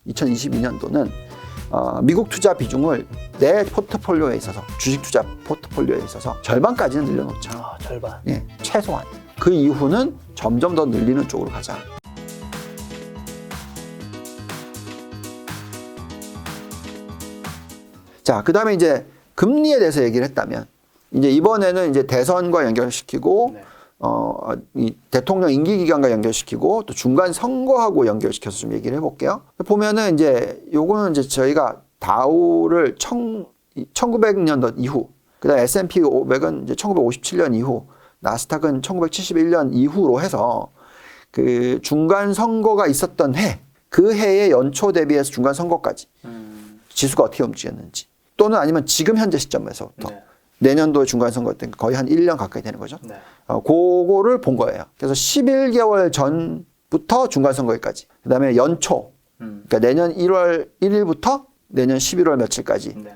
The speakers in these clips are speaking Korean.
2022년도는 미국 투자 비중을 내 포트폴리오에 있어서 주식 투자 포트폴리오에 있어서 절반까지는 늘려놓자. 절반. 예, 최소한. 그 이후는 점점 더 늘리는 쪽으로 가자. 자, 그 다음에 이제 금리에 대해서 얘기를 했다면, 이제 이번에는 이제 대선과 연결시키고, 네. 이 대통령 임기 기간과 연결시키고, 또 중간 선거하고 연결시켜서 좀 얘기를 해볼게요. 보면은 이제 요거는 이제 저희가 다우를 1900년도 이후, 그 다음에 S&P 500은 이제 1957년 이후, 나스닥은 1971년 이후로 해서 그 중간 선거가 있었던 해, 그 해의 연초 대비해서 중간 선거까지 지수가 어떻게 움직였는지, 또는 아니면 지금 현재 시점에서부터 네. 내년도에 중간 선거 때 거의 한 1년 가까이 되는 거죠. 네. 그거를 본 거예요. 그래서 11개월 전부터 중간 선거까지, 그 다음에 연초, 그러니까 내년 1월 1일부터 내년 11월 며칠까지, 네.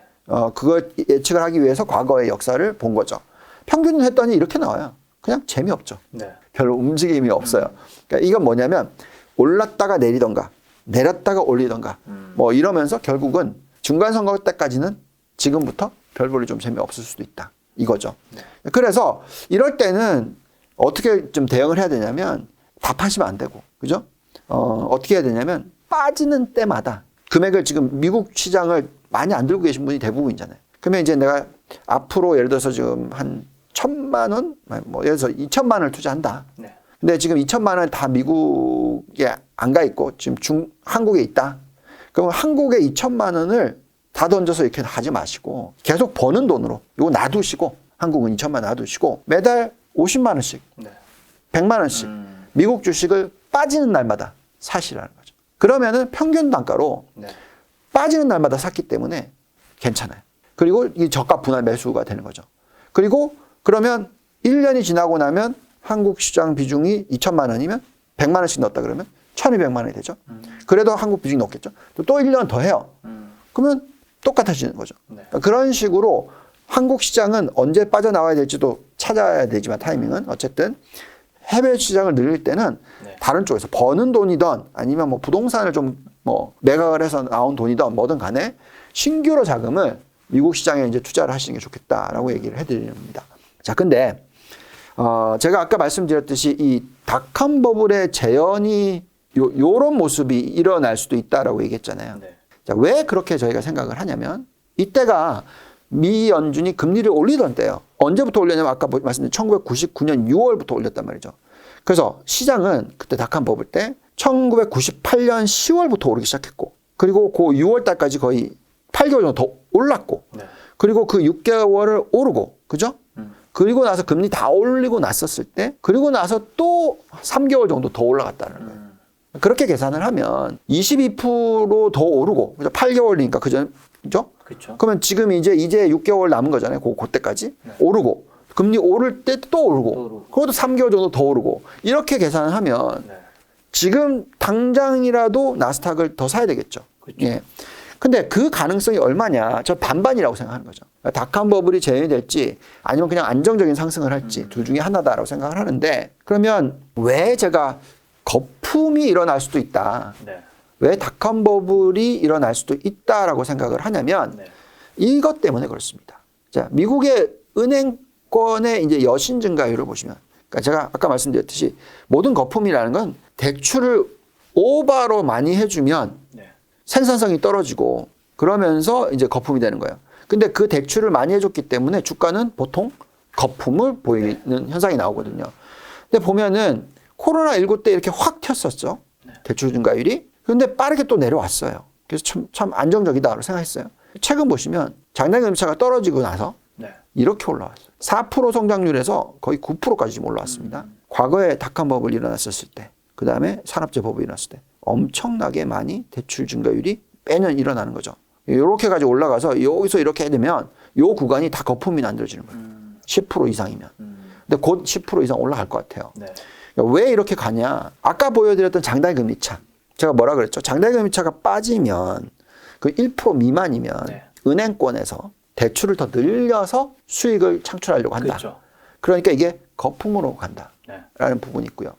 그걸 예측을 하기 위해서 과거의 역사를 본 거죠. 평균을 했더니 이렇게 나와요. 그냥 재미없죠. 네. 별로 움직임이 없어요. 그러니까 이건 뭐냐면 올랐다가 내리던가 내렸다가 올리던가 뭐 이러면서 결국은 중간 선거 때까지는 지금부터 별 볼일 좀 재미없을 수도 있다. 이거죠. 네. 그래서 이럴 때는 어떻게 좀 대응을 해야 되냐면 답하시면 안 되고, 그죠? 어떻게 해야 되냐면 빠지는 때마다 금액을 지금 미국 시장을 많이 안 들고 계신 분이 대부분이잖아요. 그러면 이제 내가 앞으로 예를 들어서 지금 한 1,000만 원, 뭐 예를 들어서 2,000만 원을 투자한다. 네. 근데 지금 2,000만 원 다 미국에 안 가 있고 지금 한국에 있다. 그럼 한국에 2,000만 원을 다 던져서 이렇게 하지 마시고 계속 버는 돈으로 이거 놔두시고, 한국은 2,000만 원 놔두시고 매달 50만 원씩, 네. 100만 원씩 미국 주식을 빠지는 날마다 사시라는 거죠. 그러면은 평균 단가로 네. 빠지는 날마다 샀기 때문에 괜찮아요. 그리고 이 저가 분할 매수가 되는 거죠. 그리고 그러면 1년이 지나고 나면 한국 시장 비중이 2,000만 원이면 100만 원씩 넣었다 그러면 1,200만 원이 되죠. 그래도 한국 비중이 높겠죠. 또 1년 더 해요. 그러면 똑같아지는 거죠. 네. 그런 식으로 한국 시장은 언제 빠져나와야 될지도 찾아야 되지만 타이밍은 어쨌든 해외 시장을 늘릴 때는 네. 다른 쪽에서 버는 돈이든 아니면 뭐 부동산을 좀 뭐 매각을 해서 나온 돈이든 뭐든 간에 신규로 자금을 미국 시장에 이제 투자를 하시는 게 좋겠다라고 얘기를 해드립니다. 자, 근데 제가 아까 말씀드렸듯이 이 닷컴 버블의 재현이 요런 모습이 일어날 수도 있다라고 얘기했잖아요. 네. 자, 왜 그렇게 저희가 생각을 하냐면 이때가 미 연준이 금리를 올리던 때예요. 언제부터 올렸냐면 아까 말씀드린 1999년 6월부터 올렸단 말이죠. 그래서 시장은 그때 닷컴 버블 때 1998년 10월부터 오르기 시작했고, 그리고 그 6월 달까지 거의 8개월 정도 더 올랐고, 네. 그리고 그 6개월을 오르고, 그죠? 그리고 나서 금리 다 올리고 났었을 때, 그리고 나서 또 3개월 정도 더 올라갔다는 거예요. 그렇게 계산을 하면 22% 더 오르고, 그죠? 8개월이니까 그죠? 그렇죠. 그러면 지금 이제 6개월 남은 거잖아요. 그때까지 오르고, 금리 오를 때 또 오르고, 그것도 3개월 정도 더 오르고, 이렇게 계산을 하면 네. 지금 당장이라도 나스닥을 더 사야 되겠죠. 그렇죠. 예. 근데 그 가능성이 얼마냐? 저 반반이라고 생각하는 거죠. 닷컴 버블이 재현이 될지 아니면 그냥 안정적인 상승을 할지 둘 중에 하나다라고 생각을 하는데, 그러면 왜 제가 거품이 일어날 수도 있다. 네. 왜 닷컴 버블이 일어날 수도 있다라고 생각을 하냐면 네. 이것 때문에 그렇습니다. 자, 미국의 은행권의 이제 여신 증가율을 보시면, 그러니까 제가 아까 말씀드렸듯이 모든 거품이라는 건 대출을 오바로 많이 해주면 네. 생산성이 떨어지고 그러면서 이제 거품이 되는 거예요. 근데 그 대출을 많이 해줬기 때문에 주가는 보통 거품을 보이는 현상이 나오거든요. 근데 보면은 코로나19 때 이렇게 확 튀었었죠. 대출 증가율이. 근데 빠르게 또 내려왔어요. 그래서 참 안정적이다라고 생각했어요. 최근 보시면 장단금리차가 떨어지고 나서 네. 이렇게 올라왔어요. 4% 성장률에서 거의 9%까지 지금 올라왔습니다. 과거에 닷컴 버블이 일어났었을 때, 그 다음에 산업재 버블이 일어났을 때 엄청나게 많이 대출 증가율이 매년 일어나는 거죠. 이렇게 가지고 올라가서 여기서 이렇게 되면 요 구간이 다 거품이 만들어지는 거예요. 10% 이상이면. 근데 곧 10% 이상 올라갈 것 같아요. 네. 그러니까 왜 이렇게 가냐? 아까 보여드렸던 장단금리차. 제가 뭐라 그랬죠? 장단금리차가 빠지면 그 1% 미만이면 네. 은행권에서 대출을 더 늘려서 수익을 창출하려고 한다. 그렇죠. 그러니까 이게 거품으로 간다라는 네. 부분이 있고요.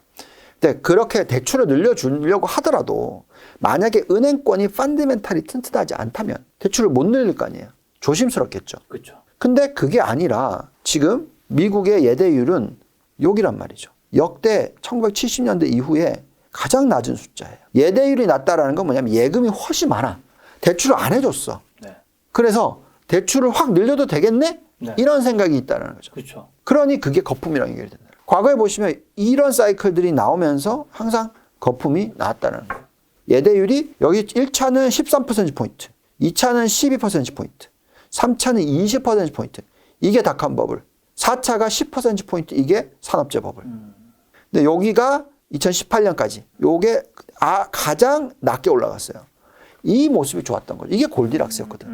근데 그렇게 대출을 늘려주려고 하더라도 만약에 은행권이 펀더멘탈이 튼튼하지 않다면 대출을 못 늘릴 거 아니에요. 조심스럽겠죠. 그렇죠. 근데 그게 아니라 지금 미국의 예대율은 여기란 말이죠. 역대 1970년대 이후에 가장 낮은 숫자예요. 예대율이 낮다라는 건 뭐냐면 예금이 훨씬 많아. 대출을 안 해줬어. 네. 그래서 대출을 확 늘려도 되겠네? 네. 이런 생각이 있다는 거죠. 그렇죠. 그러니 그게 거품이랑 연결이 된다. 과거에 보시면 이런 사이클들이 나오면서 항상 거품이 나왔다는 거예요. 예대율이 여기 1차는 13%포인트, 2차는 12%포인트, 3차는 20%포인트. 이게 닷컴 버블. 4차가 10%포인트. 이게 산업재 버블. 근데 여기가 2018년까지 요게 가장 낮게 올라갔어요. 이 모습이 좋았던 거죠. 이게 골디락스였거든.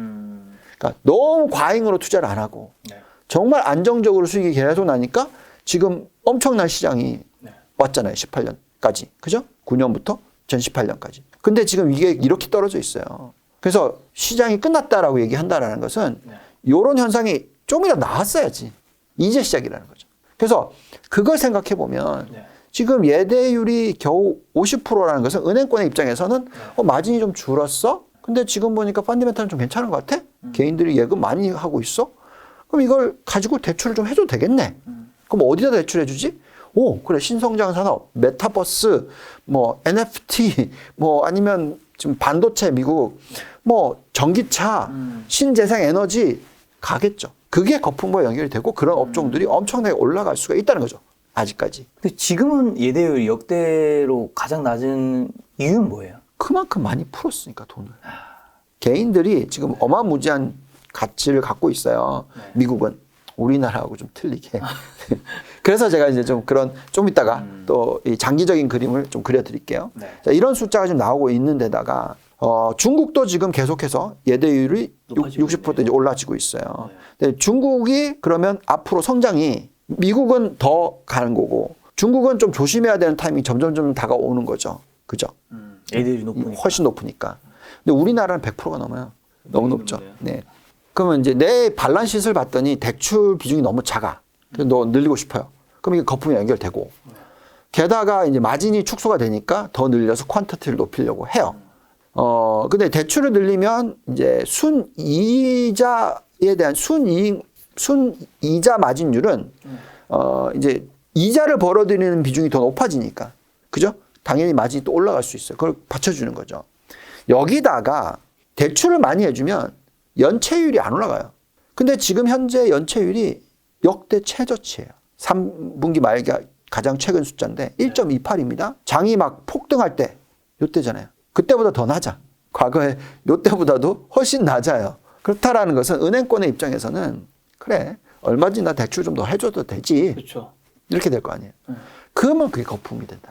그러니까 너무 과잉으로 투자를 안 하고 네. 정말 안정적으로 수익이 계속 나니까 지금 엄청난 시장이 네. 왔잖아요. 18년까지. 그죠? 9년부터 2018년까지. 근데 지금 이게 이렇게 떨어져 있어요. 그래서 시장이 끝났다라고 얘기한다라는 것은 네. 이런 현상이 좀이라도 나왔어야지. 이제 시작이라는 거죠. 그래서 그걸 생각해 보면 네. 지금 예대율이 겨우 50%라는 것은 은행권의 입장에서는 마진이 좀 줄었어? 근데 지금 보니까 펀더멘탈은 좀 괜찮은 것 같아? 개인들이 예금 많이 하고 있어? 그럼 이걸 가지고 대출을 좀 해줘도 되겠네. 그럼 어디다 대출해 주지? 오, 그래. 신성장 산업, 메타버스, 뭐 NFT, 뭐 아니면 지금 반도체 미국, 뭐 전기차, 신재생 에너지 가겠죠. 그게 거품과 연결이 되고 그런 업종들이 엄청나게 올라갈 수가 있다는 거죠. 아직까지. 근데 지금은 예대율이 역대로 가장 낮은 이유는 뭐예요? 그만큼 많이 풀었으니까 돈을. 개인들이 지금 어마무지한 가치를 갖고 있어요. 네. 미국은. 우리나라하고 좀 틀리게. 그래서 제가 이제 좀 이따가 또 이 장기적인 그림을 좀 그려드릴게요. 네. 자, 이런 숫자가 지금 나오고 있는 데다가, 중국도 지금 계속해서 예대율이 60% 이제 올라지고 있어요. 근데 중국이 그러면 앞으로 성장이 미국은 더 가는 거고 중국은 좀 조심해야 되는 타이밍이 점점 다가오는 거죠. 그죠? 예대율이 높으니까. 훨씬 높으니까. 근데 우리나라는 100%가 넘어요. 너무 높죠. 높네요. 네. 그러면 이제 내 발란시트를 봤더니 대출 비중이 너무 작아. 그래서 너 늘리고 싶어요. 그럼 이게 거품이 연결되고. 게다가 이제 마진이 축소가 되니까 더 늘려서 퀀터티를 높이려고 해요. 근데 대출을 늘리면 이제 순이자에 대한 순이자 마진율은 이제 이자를 벌어들이는 비중이 더 높아지니까. 그죠? 당연히 마진이 또 올라갈 수 있어요. 그걸 받쳐주는 거죠. 여기다가 대출을 많이 해주면 연체율이 안 올라가요. 근데 지금 현재 연체율이 역대 최저치예요. 3분기 말기가 가장 최근 숫자인데 1.28입니다. 장이 막 폭등할 때 요때잖아요. 그때보다 더 낮아. 과거에 요때보다도 훨씬 낮아요. 그렇다라는 것은 은행권의 입장에서는 그래 얼마든지 나 대출 좀 더 해줘도 되지. 그렇죠. 이렇게 될 거 아니에요. 그러면 그게 거품이 된다.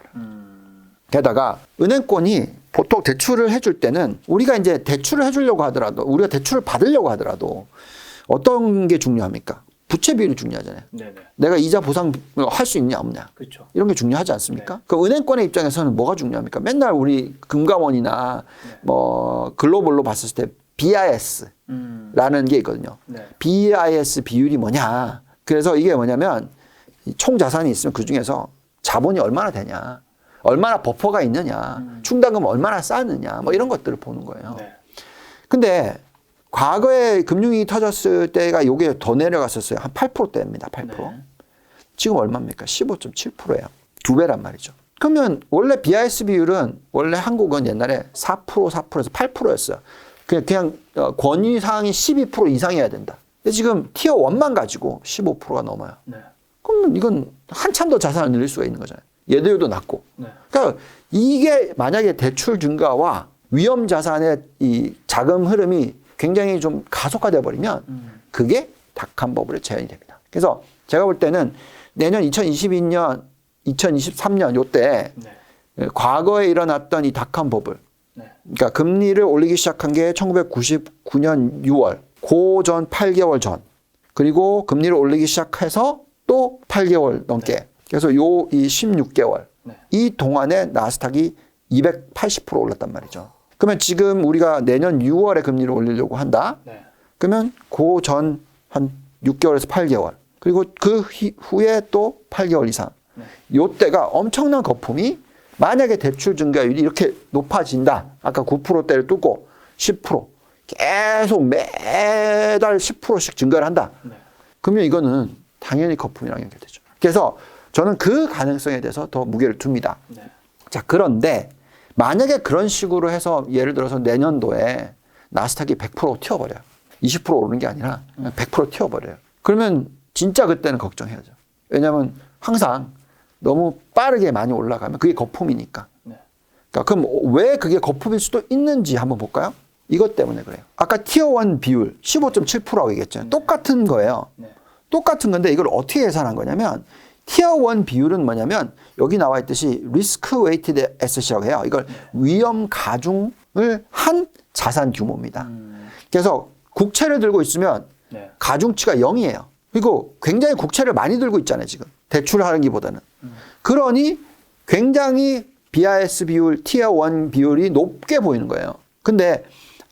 게다가 은행권이 보통 대출을 해줄 때는 우리가 이제 대출을 해주려고 하더라도 우리가 대출을 받으려고 하더라도 어떤 게 중요합니까? 부채 비율이 중요하잖아요. 네네. 내가 이자 보상을 할 수 있냐 없냐. 그렇죠. 이런 게 중요하지 않습니까? 그 은행권의 입장에서는 뭐가 중요합니까? 맨날 우리 금감원이나 뭐 글로벌로 봤을 때 BIS라는 게 있거든요. 네. BIS 비율이 뭐냐. 그래서 이게 뭐냐면 총 자산이 있으면 그 중에서 자본이 얼마나 되냐. 얼마나 버퍼가 있느냐. 충당금 얼마나 쌓느냐. 뭐 이런 것들을 보는 거예요. 네. 근데 과거에 금융위기 터졌을 때가 요게 더 내려갔었어요. 한 8%대입니다. 8%. 네. 지금 얼마입니까? 15.7%예요. 2배란 말이죠. 그러면 원래 BIS 비율은 원래 한국은 옛날에 4%에서 8%였어요. 그냥 권위 사항이 12% 이상이어야 된다. 근데 지금 티어 1만 가지고 15%가 넘어요. 네. 그러면 이건 한참 더 자산을 늘릴 수가 있는 거잖아요. 예대율도 낮고. 네. 그러니까 이게 만약에 대출 증가와 위험 자산의 이 자금 흐름이 굉장히 좀 가속화돼 버리면 그게 닷컴 버블의 재현이 됩니다. 그래서 제가 볼 때는 내년 2022년, 2023년 요때 네. 과거에 일어났던 이 닷컴 버블, 네. 그러니까 금리를 올리기 시작한 게 1999년 6월, 고전 8개월 전, 그리고 금리를 올리기 시작해서 또 8개월 넘게. 네. 그래서 이 16개월 네. 이 동안에 나스닥이 280% 올랐단 말이죠. 그러면 지금 우리가 내년 6월에 금리를 올리려고 한다. 네. 그러면 그 전 한 6개월에서 8개월 그리고 그 후에 또 8개월 이상. 네. 요때가 엄청난 거품이 만약에 대출 증가율이 이렇게 높아진다. 아까 9%대를 뚫고 10% 계속 매달 10%씩 증가를 한다. 네. 그러면 이거는 당연히 거품이랑 연결되죠. 그래서 저는 그 가능성에 대해서 더 무게를 둡니다. 네. 자, 그런데 만약에 그런 식으로 해서 예를 들어서 내년도에 나스닥이 100% 튀어버려요. 20% 오르는 게 아니라 100% 튀어버려요. 그러면 진짜 그때는 걱정해야죠. 왜냐하면 항상 너무 빠르게 많이 올라가면 그게 거품이니까. 네. 그러니까 그럼 왜 그게 거품일 수도 있는지 한번 볼까요? 이것 때문에 그래요. 아까 티어1 비율 15.7%라고 얘기했잖아요. 똑같은 거예요. 네. 똑같은 건데 이걸 어떻게 계산한 거냐면 티어1 비율은 뭐냐면 여기 나와 있듯이 리스크 웨이티드 애셋이라고 해요. 이걸 위험 가중을 한 자산 규모입니다. 그래서 국채를 들고 있으면 네. 가중치가 0이에요. 그리고 굉장히 국채를 많이 들고 있잖아요, 지금. 대출을 하는 기보다는. 그러니 굉장히 BIS 비율, 티어1 비율이 높게 보이는 거예요. 근데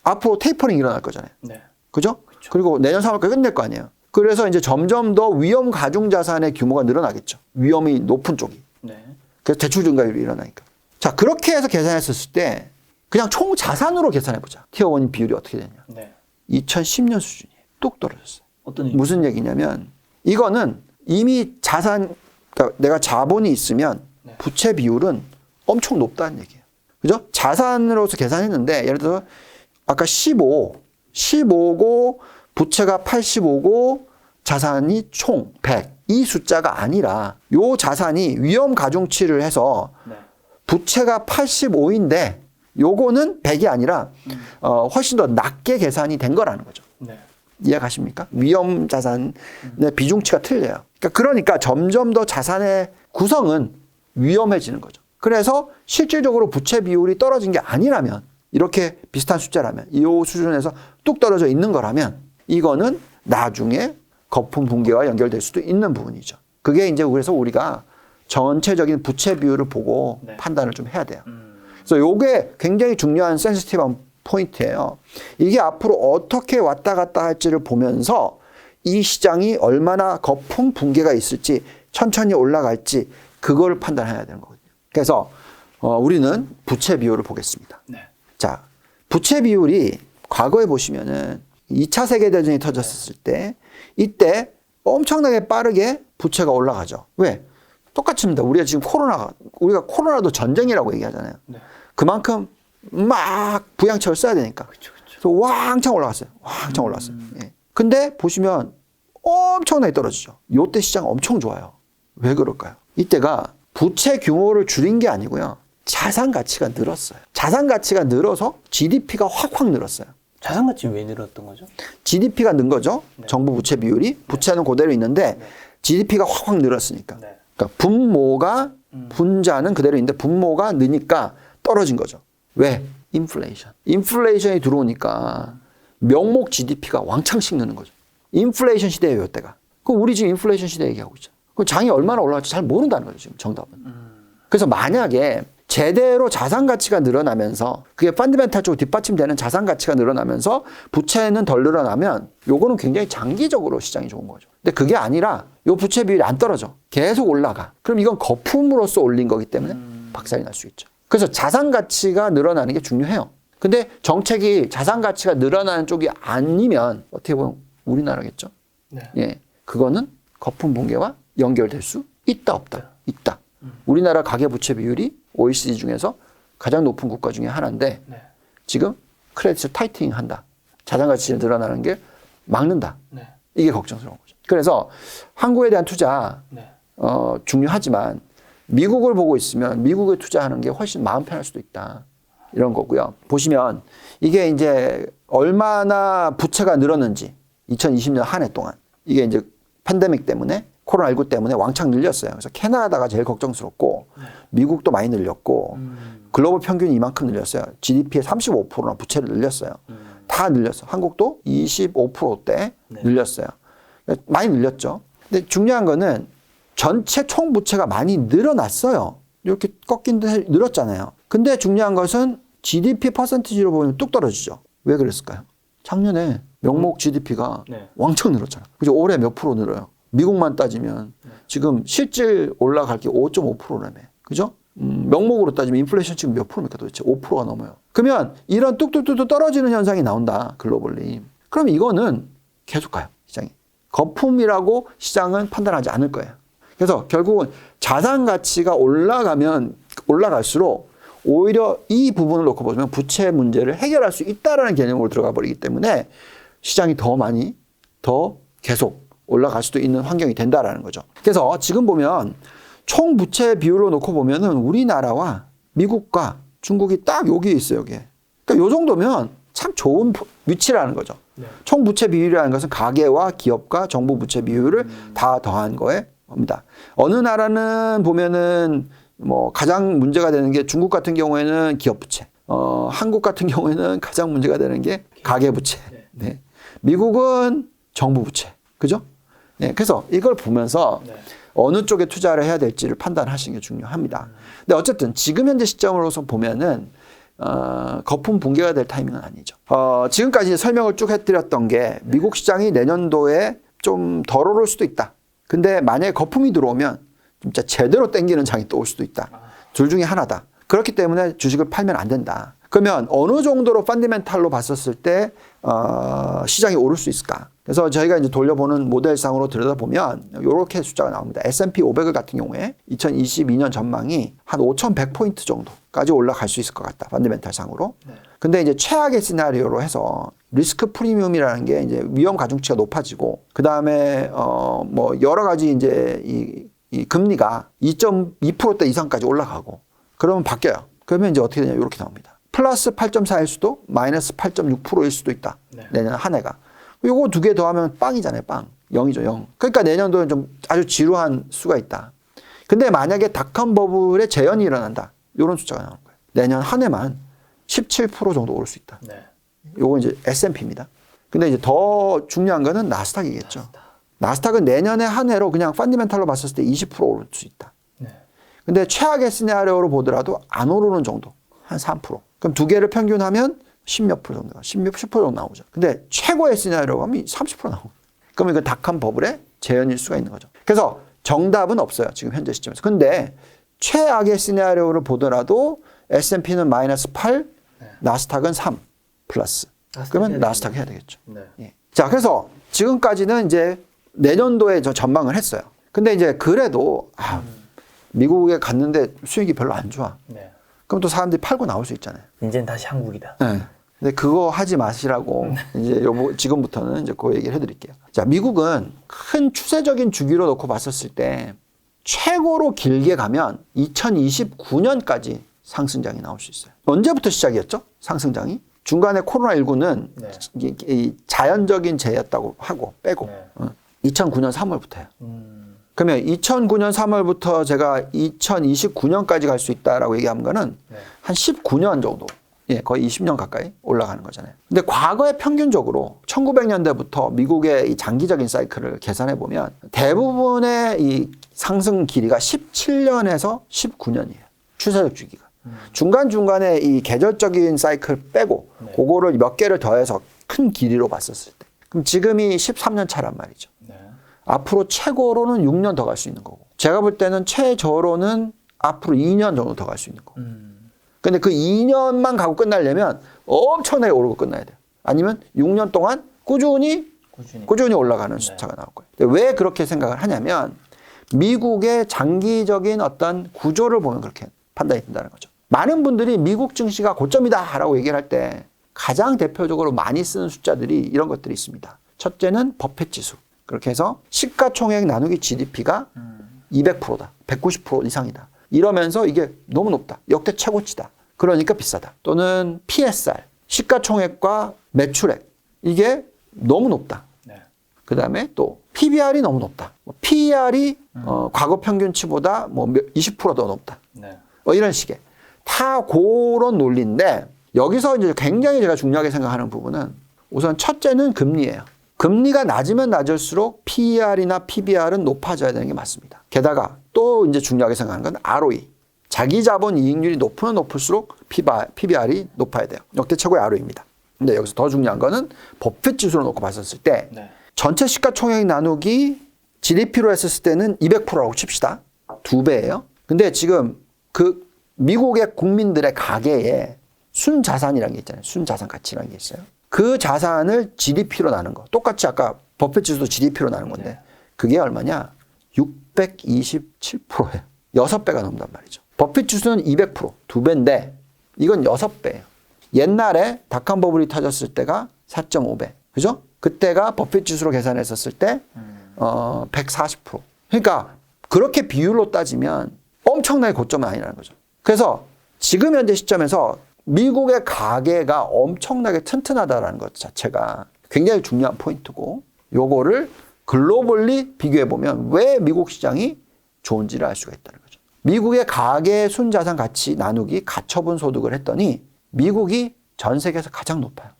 앞으로 테이퍼링 일어날 거잖아요. 네. 그죠? 그리고 내년 3월까지 끝낼 거 아니에요. 그래서 이제 점점 더 위험 가중 자산의 규모가 늘어나겠죠. 위험이 높은 쪽이. 네. 그래서 대출 증가율이 일어나니까. 자, 그렇게 해서 계산했을 때 그냥 총 자산으로 계산해 보자. 티어1 비율이 어떻게 되냐. 네. 2010년 수준이에요. 뚝 떨어졌어요. 어떤 의미? 무슨 얘기냐면 이거는 이미 자산, 그러니까 내가 자본이 있으면 네. 부채 비율은 엄청 높다는 얘기예요. 그죠? 자산으로서 계산했는데 예를 들어서 아까 15고 부채가 85고 자산이 총 100. 이 숫자가 아니라 요 자산이 위험 가중치를 해서 네. 부채가 85인데 요거는 100이 아니라 훨씬 더 낮게 계산이 된 거라는 거죠. 네. 이해가십니까? 위험 자산의 비중치가 틀려요. 그러니까 점점 더 자산의 구성은 위험해지는 거죠. 그래서 실질적으로 부채 비율이 떨어진 게 아니라면 이렇게 비슷한 숫자라면 이 수준에서 뚝 떨어져 있는 거라면 이거는 나중에 거품 붕괴와 연결될 수도 있는 부분이죠. 그게 이제 그래서 우리가 전체적인 부채 비율을 보고 네. 판단을 좀 해야 돼요. 그래서 이게 굉장히 중요한 센시티브한 포인트예요. 이게 앞으로 어떻게 왔다 갔다 할지를 보면서 이 시장이 얼마나 거품 붕괴가 있을지 천천히 올라갈지 그걸 판단해야 되는 거거든요. 그래서 우리는 부채 비율을 보겠습니다. 네. 자, 부채 비율이 과거에 보시면은 2차 세계대전이 터졌을 때 이때 엄청나게 빠르게 부채가 올라가죠. 왜? 똑같습니다. 우리가 지금 우리가 코로나도 전쟁이라고 얘기하잖아요. 네. 그만큼 막 부양책을 써야 되니까. 그쵸. 그래서 왕창 올라갔어요. 왕창 올라갔어요. 예. 근데 보시면 엄청나게 떨어지죠. 요때 시장 엄청 좋아요. 왜 그럴까요? 이때가 부채 규모를 줄인 게 아니고요. 자산 가치가 늘었어요. 자산 가치가 늘어서 GDP가 확 늘었어요. 자산 가치 왜 늘었던 거죠? GDP가 는 거죠. 네. 정부 부채 비율이. 부채는 그대로 있는데 네. GDP가 확 늘었으니까. 네. 그러니까 분모가 분자는 그대로 있는데 분모가 느니까 떨어진 거죠. 왜? 인플레이션. 인플레이션이 들어오니까 명목 GDP가 왕창씩 느는 거죠. 인플레이션 시대예요, 이때가. 그럼 우리 지금 인플레이션 시대 얘기하고 있죠. 그럼 장이 얼마나 올라갈지 잘 모른다는 거죠, 지금 정답은. 그래서 만약에 제대로 자산 가치가 늘어나면서 그게 펀드멘탈 쪽으로 뒷받침되는 자산 가치가 늘어나면서 부채는 덜 늘어나면 요거는 굉장히 장기적으로 시장이 좋은 거죠. 근데 그게 아니라 요 부채 비율이 안 떨어져. 계속 올라가. 그럼 이건 거품으로서 올린 거기 때문에 박살이 날 수 있죠. 그래서 자산 가치가 늘어나는 게 중요해요. 근데 정책이 자산 가치가 늘어나는 쪽이 아니면 어떻게 보면 우리나라겠죠. 네. 예. 그거는 거품 붕괴와 연결될 수 있다, 없다. 있다. 우리나라 가계부채 비율이 OECD 중에서 가장 높은 국가 중에 하나인데 네. 지금 크레딧을 타이트닝 한다. 자산 가치를 늘어나는 게 막는다. 네. 이게 걱정스러운 거죠. 그래서 한국에 대한 투자 네. 중요하지만 미국을 보고 있으면 미국에 투자하는 게 훨씬 마음 편할 수도 있다. 이런 거고요. 보시면 이게 이제 얼마나 부채가 늘었는지 2020년 한 해 동안 이게 이제 팬데믹 때문에 코로나19 때문에 왕창 늘렸어요. 그래서 캐나다가 제일 걱정스럽고 미국도 많이 늘렸고 글로벌 평균이 이만큼 늘렸어요. GDP의 35%나 부채를 늘렸어요. 다 늘렸어요. 한국도 25%대 네. 늘렸어요. 많이 늘렸죠. 근데 중요한 거는 전체 총 부채가 많이 늘어났어요. 이렇게 꺾인 듯 늘었잖아요. 근데 중요한 것은 GDP 퍼센티지로 보면 뚝 떨어지죠. 왜 그랬을까요? 작년에 명목 GDP가 네. 왕창 늘었잖아요. 그죠? 올해 몇 프로 늘어요? 미국만 따지면 지금 실질 올라갈 게 5.5%라며. 그죠? 명목으로 따지면 인플레이션 지금 몇 프로입니까 도대체? 5%가 넘어요. 그러면 이런 뚝뚝뚝뚝 떨어지는 현상이 나온다. 글로벌리. 그럼 이거는 계속 가요. 시장이. 거품이라고 시장은 판단하지 않을 거예요. 그래서 결국은 자산 가치가 올라가면 올라갈수록 오히려 이 부분을 놓고 보면 부채 문제를 해결할 수 있다라는 개념으로 들어가 버리기 때문에 시장이 더 많이 더 계속 올라갈 수도 있는 환경이 된다라는 거죠. 그래서 지금 보면 총 부채 비율로 놓고 보면은 우리나라와 미국과 중국이 딱 여기에 있어요, 여기에. 그러니까 요 정도면 참 좋은 위치라는 거죠. 네. 총 부채 비율이라는 것은 가계와 기업과 정부 부채 비율을 다 더한 거에 겁니다. 어느 나라는 보면은 뭐 가장 문제가 되는 게 중국 같은 경우에는 기업 부채, 한국 같은 경우에는 가장 문제가 되는 게 가계 부채, 네. 미국은 정부 부채, 그죠? 네, 그래서 이걸 보면서 어느 쪽에 투자를 해야 될지를 판단하시는 게 중요합니다. 근데 어쨌든 지금 현재 시점으로서 보면은 거품 붕괴가 될 타이밍은 아니죠. 지금까지 설명을 쭉 해드렸던 게 미국 시장이 내년도에 좀 덜 오를 수도 있다. 근데 만약에 거품이 들어오면 진짜 제대로 땡기는 장이 또 올 수도 있다. 둘 중에 하나다. 그렇기 때문에 주식을 팔면 안 된다. 그러면 어느 정도로 펀더멘탈로 봤었을 때 시장이 오를 수 있을까? 그래서 저희가 이제 돌려보는 모델상으로 들여다보면 이렇게 숫자가 나옵니다. S&P 500 같은 경우에 2022년 전망이 한 5,100포인트 정도까지 올라갈 수 있을 것 같다. 펀더멘탈 상으로. 근데 이제 최악의 시나리오로 해서 리스크 프리미엄이라는 게 이제 위험 가중치가 높아지고 그 다음에 뭐 여러 가지 이제 이 금리가 2.2%대 이상까지 올라가고 그러면 바뀌어요. 그러면 이제 어떻게 되냐 이렇게 나옵니다. 플러스 8.4일 수도 마이너스 8.6%일 수도 있다. 내년 한 해가. 요거 두 개 더하면 빵이잖아요. 빵. 0이죠. 0. 그러니까 내년도는 좀 아주 지루한 수가 있다. 근데 만약에 닷컴 버블의 재현이 일어난다. 이런 숫자가 나오는 거예요. 내년 한 해만 17% 정도 오를 수 있다. 네. 요거 이제 S&P입니다. 근데 이제 더 중요한 거는 나스닥이겠죠. 나스닥은 내년에 한 해로 그냥 펀더멘탈로 봤을 때 20% 오를 수 있다. 네. 근데 최악의 시나리오로 보더라도 안 오르는 정도. 한 3%. 그럼 두 개를 평균하면 10몇 프로 정도가 10% 정도 나오죠. 근데 최고의 시나리오가 하면 30% 나오고. 그럼 이거 닷컴 버블의 재현일 수가 있는 거죠. 그래서 정답은 없어요. 지금 현재 시점에서. 근데 최악의 시나리오를 보더라도 S&P는 마이너스 8, 나스닥은 3 플러스. 그러면 나스닥 해야 되겠죠. 네. 예. 자, 그래서 지금까지는 이제 내년도에 저 전망을 했어요. 근데 이제 그래도 미국에 갔는데 수익이 별로 안 좋아. 네. 그럼 또 사람들이 팔고 나올 수 있잖아요. 이제는 다시 한국이다. 네. 근데 그거 하지 마시라고 이제 지금부터는 이제 그 얘기를 해드릴게요. 자, 미국은 큰 추세적인 주기로 놓고 봤었을 때 최고로 길게 가면 2029년까지 상승장이 나올 수 있어요. 언제부터 시작이었죠? 상승장이? 중간에 코로나19는 이 자연적인 재해였다고 하고 빼고 2009년 3월부터예요. 그러면 2009년 3월부터 제가 2029년까지 갈 수 있다라고 얘기한 거는 한 19년 정도, 예, 거의 20년 가까이 올라가는 거잖아요. 근데 과거에 평균적으로 1900년대부터 미국의 이 장기적인 사이클을 계산해 보면 대부분의 이 상승 길이가 17년에서 19년이에요. 추세적 주기가. 중간중간에 이 계절적인 사이클 빼고 그거를 몇 개를 더해서 큰 길이로 봤었을 때. 그럼 지금이 13년 차란 말이죠. 앞으로 최고로는 6년 더 갈 수 있는 거고. 제가 볼 때는 최저로는 앞으로 2년 정도 더 갈 수 있는 거고. 근데 그 2년만 가고 끝나려면 엄청나게 오르고 끝나야 돼요. 아니면 6년 동안 꾸준히 올라가는 숫자가 나올 거예요. 왜 그렇게 생각을 하냐면 미국의 장기적인 어떤 구조를 보면 그렇게 판단이 된다는 거죠. 많은 분들이 미국 증시가 고점이다 라고 얘기를 할 때 가장 대표적으로 많이 쓰는 숫자들이 이런 것들이 있습니다. 첫째는 버핏 지수. 그렇게 해서 시가총액 나누기 GDP가 200%다. 190% 이상이다. 이러면서 이게 너무 높다. 역대 최고치다. 그러니까 비싸다. 또는 PSR. 시가총액과 매출액. 이게 너무 높다. 그 다음에 또 PBR이 너무 높다. PER이 과거 평균치보다 뭐 20%더 높다. 이런 식의. 다 그런 논리인데 여기서 이제 굉장히 제가 중요하게 생각하는 부분은 우선 첫째는 금리예요. 금리가 낮으면 낮을수록 PER이나 PBR은 높아져야 되는 게 맞습니다. 게다가 또 이제 중요하게 생각하는 건 ROE. 자기 자본 이익률이 높으면 높을수록 PBR이 높아야 돼요. 역대 최고의 ROE입니다. 근데 여기서 더 중요한 거는 버핏 지수로 놓고 봤었을 때 전체 시가총액 나누기 GDP로 했을 때는 200%라고 칩시다. 2배예요. 근데 지금 그 미국의 국민들의 가계에 순자산이라는 게 있잖아요. 순자산 가치라는 게 있어요. 그 자산을 GDP로 나눈 거. 똑같이 아까 버핏 지수도 GDP로 나눈 건데 그게 얼마냐? 627%예요. 6배가 넘는단 말이죠. 버핏 지수는 200%, 2배인데 이건 6배예요. 옛날에 닷컴 버블이 터졌을 때가 4.5배. 그죠? 그때가 버핏 지수로 계산했었을 때 140%. 그러니까 그렇게 비율로 따지면 엄청나게 고점은 아니라는 거죠. 그래서 지금 현재 시점에서 미국의 가계가 엄청나게 튼튼하다라는 것 자체가 굉장히 중요한 포인트고 요거를 글로벌리 비교해 보면 왜 미국 시장이 좋은지를 알 수가 있다는 거죠. 미국의 가계 순자산 가치 나누기 가처분 소득을 했더니 미국이 전 세계에서 가장 높아요.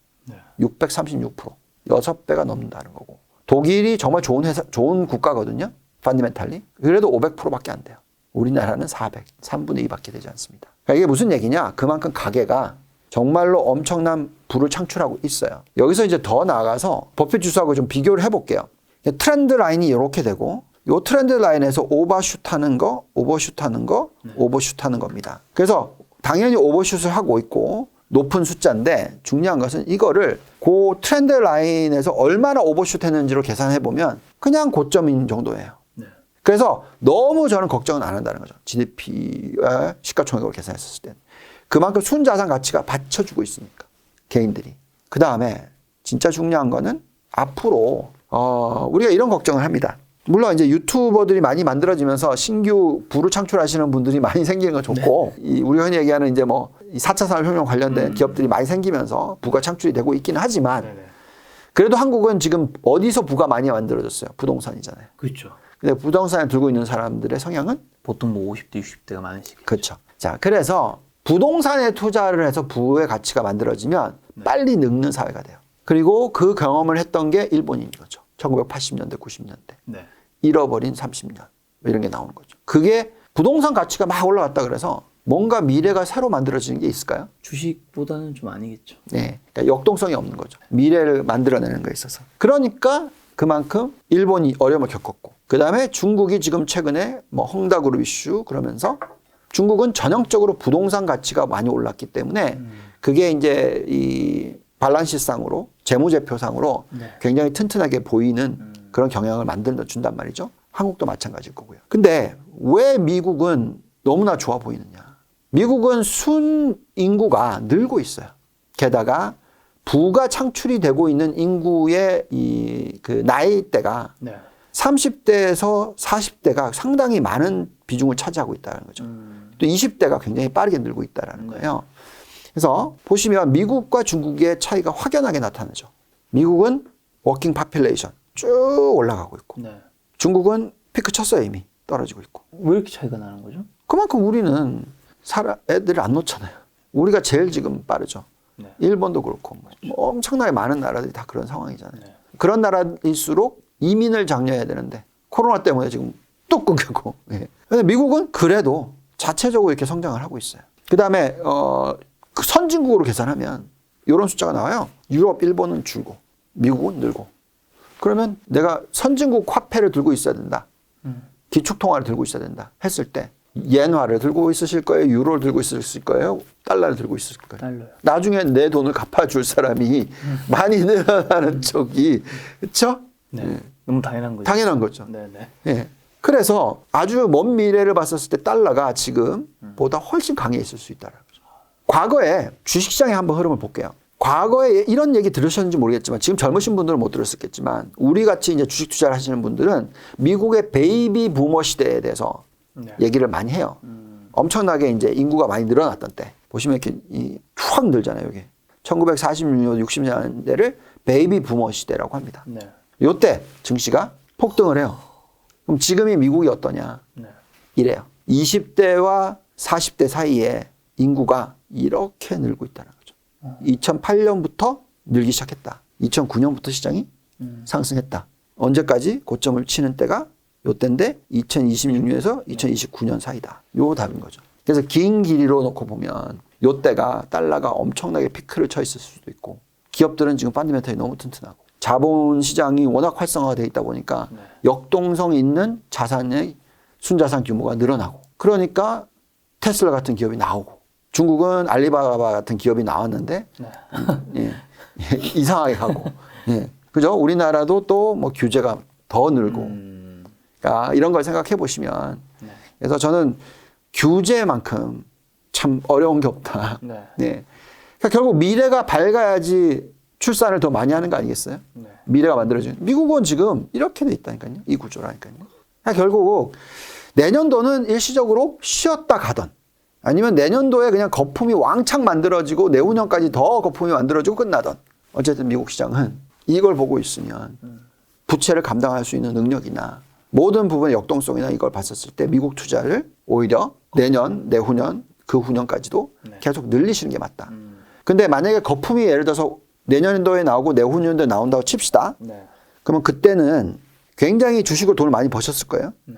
636%. 6배가 넘는다는 거고. 독일이 정말 좋은 회사, 좋은 국가거든요. 펀디멘탈리. 그래도 500%밖에 안 돼요. 우리나라는 400, 3분의 2밖에 되지 않습니다. 그러니까 이게 무슨 얘기냐? 그만큼 가계가 정말로 엄청난 부를 창출하고 있어요. 여기서 이제 더 나아가서 버핏 지수하고 좀 비교를 해볼게요. 트렌드 라인이 이렇게 되고 이 트렌드 라인에서 오버슛 하는 거, 오버슛 하는 거, 오버슛 하는 겁니다. 그래서 당연히 오버슛을 하고 있고 높은 숫자인데 중요한 것은 이거를 그 트렌드 라인에서 얼마나 오버슛 했는지로 계산해 보면 그냥 고점인 정도예요. 그래서 너무 저는 걱정은 안 한다는 거죠. GDP와 시가총액으로 계산했었을 때는. 그만큼 순자산 가치가 받쳐주고 있으니까. 개인들이. 그 다음에 진짜 중요한 거는 앞으로 우리가 이런 걱정을 합니다. 물론 이제 유튜버들이 많이 만들어지면서 신규 부를 창출하시는 분들이 많이 생기는 건 좋고 우리가 흔히 얘기하는 이제 뭐 4차 산업혁명 관련된 기업들이 많이 생기면서 부가 창출이 되고 있기는 하지만 그래도 한국은 지금 어디서 부가 많이 만들어졌어요? 부동산이잖아요. 그렇죠. 근데 부동산을 들고 있는 사람들의 성향은 보통 뭐 50대, 60대가 많으시겠죠. 그렇죠. 자, 그래서 부동산에 투자를 해서 부의 가치가 만들어지면 빨리 늙는 사회가 돼요. 그리고 그 경험을 했던 게 일본인 거죠. 1980년대, 90년대. 잃어버린 30년. 이런 게 나오는 거죠. 그게 부동산 가치가 막 올라갔다 그래서 뭔가 미래가 새로 만들어지는 게 있을까요? 주식보다는 좀 아니겠죠. 네. 그러니까 역동성이 없는 거죠. 미래를 만들어내는 거에 있어서. 그러니까 그만큼 일본이 어려움을 겪었고 그 다음에 중국이 지금 최근에 뭐 헝다그룹 이슈 그러면서 중국은 전형적으로 부동산 가치가 많이 올랐기 때문에 그게 이제 이 밸런시상으로 재무제표상으로 굉장히 튼튼하게 보이는 그런 경향을 만들어 준단 말이죠. 한국도 마찬가지일 거고요. 근데 왜 미국은 너무나 좋아 보이느냐. 미국은 순인구가 늘고 있어요. 게다가 부가 창출이 되고 있는 인구의 그 나이대가 30대에서 40대가 상당히 많은 비중을 차지하고 있다는 거죠. 또 20대가 굉장히 빠르게 늘고 있다는 거예요. 그래서 보시면 미국과 중국의 차이가 확연하게 나타나죠. 미국은 워킹 파퓰레이션 쭉 올라가고 있고 중국은 피크 쳤어요 이미 떨어지고 있고. 왜 이렇게 차이가 나는 거죠? 그만큼 우리는 애들을 안 놓잖아요. 우리가 제일 지금 빠르죠. 일본도 그렇고 뭐 엄청나게 많은 나라들이 다 그런 상황이잖아요. 그런 나라일수록 이민을 장려해야 되는데 코로나 때문에 지금 뚝 끊겼고. 근데 미국은 그래도 자체적으로 이렇게 성장을 하고 있어요. 그다음에 그 선진국으로 계산하면 이런 숫자가 나와요. 유럽, 일본은 줄고 미국은 늘고. 그러면 내가 선진국 화폐를 들고 있어야 된다. 기축통화를 들고 있어야 된다. 했을 때 엔화를 들고 있으실 거예요? 유로를 들고 있으실 거예요? 달러를 들고 있으실 거예요? 달러요. 나중에 내 돈을 갚아줄 사람이 많이 늘어나는 쪽이 그렇죠? 너무 당연한 거죠. 당연한 거죠. 예. 그래서 아주 먼 미래를 봤었을 때 달러가 지금 보다 훨씬 강해있을 수 있다는 거죠. 과거에 주식시장의 한번 흐름을 볼게요. 과거에 이런 얘기 들으셨는지 모르겠지만 지금 젊으신 분들은 못 들었겠지만 우리 같이 이제 주식 투자를 하시는 분들은 미국의 베이비 부머 시대에 대해서 얘기를 많이 해요. 엄청나게 이제 인구가 많이 늘어났던 때 보시면 이렇게 확 늘잖아요. 여기 1946년, 60년대를 베이비 부머 시대라고 합니다. 요때 증시가 폭등을 해요. 그럼 지금이 미국이 어떠냐? 이래요. 20대와 40대 사이에 인구가 이렇게 늘고 있다는 거죠. 2008년부터 늘기 시작했다. 2009년부터 시장이 상승했다. 언제까지 고점을 치는 때가 요때인데 2026년에서 2029년 사이다. 요 답인 거죠. 그래서 긴 길이로 놓고 보면 요때가 달러가 엄청나게 피크를 쳐 있을 수도 있고 기업들은 지금 펀더멘털이 너무 튼튼하고 자본시장이 워낙 활성화되어 있다 보니까 역동성 있는 자산의 순자산 규모가 늘어나고 그러니까 테슬라 같은 기업이 나오고 중국은 알리바바 같은 기업이 나왔는데 예, 이상하게 가고 예, 그죠? 우리나라도 또 뭐 규제가 더 늘고 그러니까 이런 걸 생각해 보시면 그래서 저는 규제만큼 참 어려운 게 없다. 네. 네. 그러니까 결국 미래가 밝아야지 출산을 더 많이 하는 거 아니겠어요? 네. 미래가 만들어지는. 미국은 지금 이렇게 돼 있다니까요. 이 구조라니까요. 그러니까 결국 내년도는 일시적으로 쉬었다 가던 아니면 내년도에 그냥 거품이 왕창 만들어지고 내후년까지 더 거품이 만들어지고 끝나던 어쨌든 미국 시장은 이걸 보고 있으면 부채를 감당할 수 있는 능력이나 모든 부분의 역동성이나 이걸 봤었을 때 미국 투자를 오히려 내년, 내후년, 그 후년까지도 계속 늘리시는 게 맞다. 근데 만약에 거품이 예를 들어서 내년도에 나오고 내후년도에 나온다고 칩시다. 네. 그러면 그때는 굉장히 주식을 돈을 많이 버셨을 거예요. 네.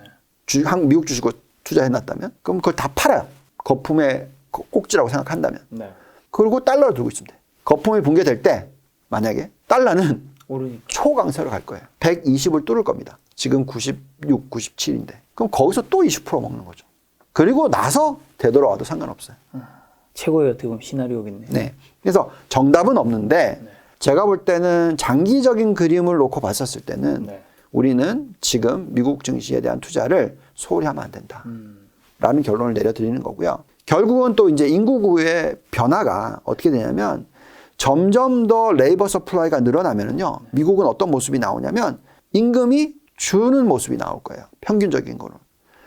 미국 주식을 투자해놨다면. 그럼 그걸 다 팔아요. 거품의 꼭지라고 생각한다면. 네. 그리고 달러를 들고 있으면 돼. 거품이 붕괴될 때 만약에 달러는 오르니까. 초강세로 갈 거예요. 120을 뚫을 겁니다. 지금 96, 97인데. 그럼 거기서 또 20% 먹는 거죠. 그리고 나서 되돌아와도 상관없어요. 최고의 어떻게 보면 시나리오겠네요. 네. 그래서 정답은 없는데 네. 제가 볼 때는 장기적인 그림을 놓고 봤었을 때는 네. 우리는 지금 미국 증시에 대한 투자를 소홀히 하면 안 된다. 라는 결론을 내려드리는 거고요. 결국은 또 이제 인구구의 변화가 어떻게 되냐면 점점 더 레이버 서플라이가 늘어나면은요. 미국은 어떤 모습이 나오냐면 임금이 주는 모습이 나올 거예요. 평균적인 거는.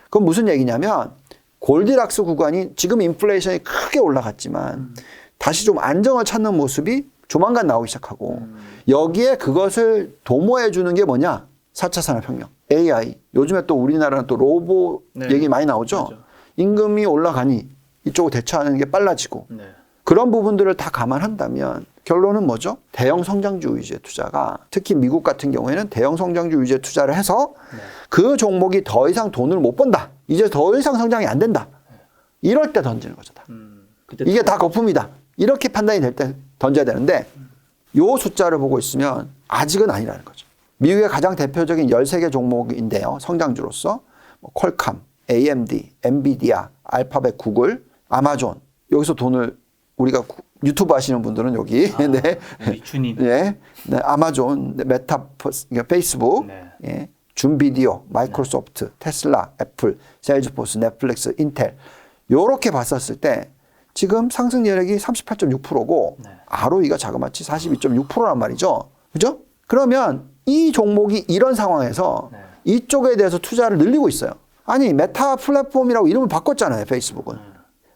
그건 무슨 얘기냐면 골디락스 구간이 지금 인플레이션이 크게 올라갔지만 다시 좀 안정을 찾는 모습이 조만간 나오기 시작하고 여기에 그것을 도모해 주는 게 뭐냐? 4차 산업혁명, AI. 요즘에 또 우리나라는 또 로봇 네. 얘기 많이 나오죠. 맞아. 임금이 올라가니 이쪽으로 대처하는 게 빨라지고 네. 그런 부분들을 다 감안한다면 결론은 뭐죠? 대형 성장주 위주의 투자가 특히 미국 같은 경우에는 대형 성장주 위주의 투자를 해서 그 종목이 더 이상 돈을 못 번다. 이제 더 이상 성장이 안 된다. 이럴 때 던지는 거죠. 다. 그때 이게 다 거품이다. 이렇게 판단이 될 때 던져야 되는데 요 숫자를 보고 있으면 아직은 아니라는 거죠. 미국의 가장 대표적인 13개 종목인데요. 성장주로서 퀄컴, AMD, 엔비디아, 알파벳, 구글, 아마존. 여기서 돈을 우리가 유튜브 하시는 분들은 여기 네. 우리 주님. 네. 네. 아마존, 메타, 페이스북, 네. 예. 준비디오, 마이크로소프트, 테슬라, 애플, 세일즈포스, 넷플릭스, 인텔. 요렇게 봤었을 때 지금 상승 여력이 38.6%고 ROE가 자그마치 42.6%란 말이죠. 그죠? 그러면 이 종목이 이런 상황에서 이쪽에 대해서 투자를 늘리고 있어요. 아니, 메타 플랫폼이라고 이름을 바꿨잖아요, 페이스북은.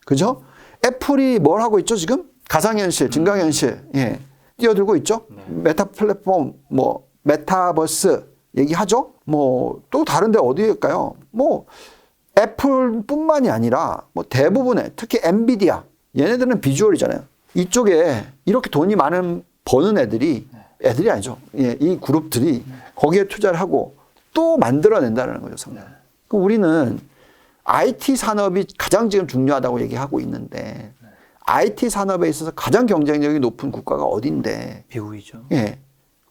그죠? 애플이 뭘 하고 있죠, 지금? 가상현실, 증강현실, 예. 뛰어들고 있죠? 메타 플랫폼, 뭐, 메타버스 얘기하죠? 뭐, 또 다른데 어디일까요? 뭐, 애플뿐만이 아니라 뭐 대부분의 특히 엔비디아, 얘네들은 비주얼이잖아요. 이쪽에 이렇게 돈이 많은 버는 애들이 아니죠. 예, 이 그룹들이 거기에 투자를 하고 또 만들어낸다는 거죠, 성장. 그럼 우리는 IT 산업이 가장 지금 중요하다고 얘기하고 있는데 IT 산업에 있어서 가장 경쟁력이 높은 국가가 어딘데? 미국이죠. 예.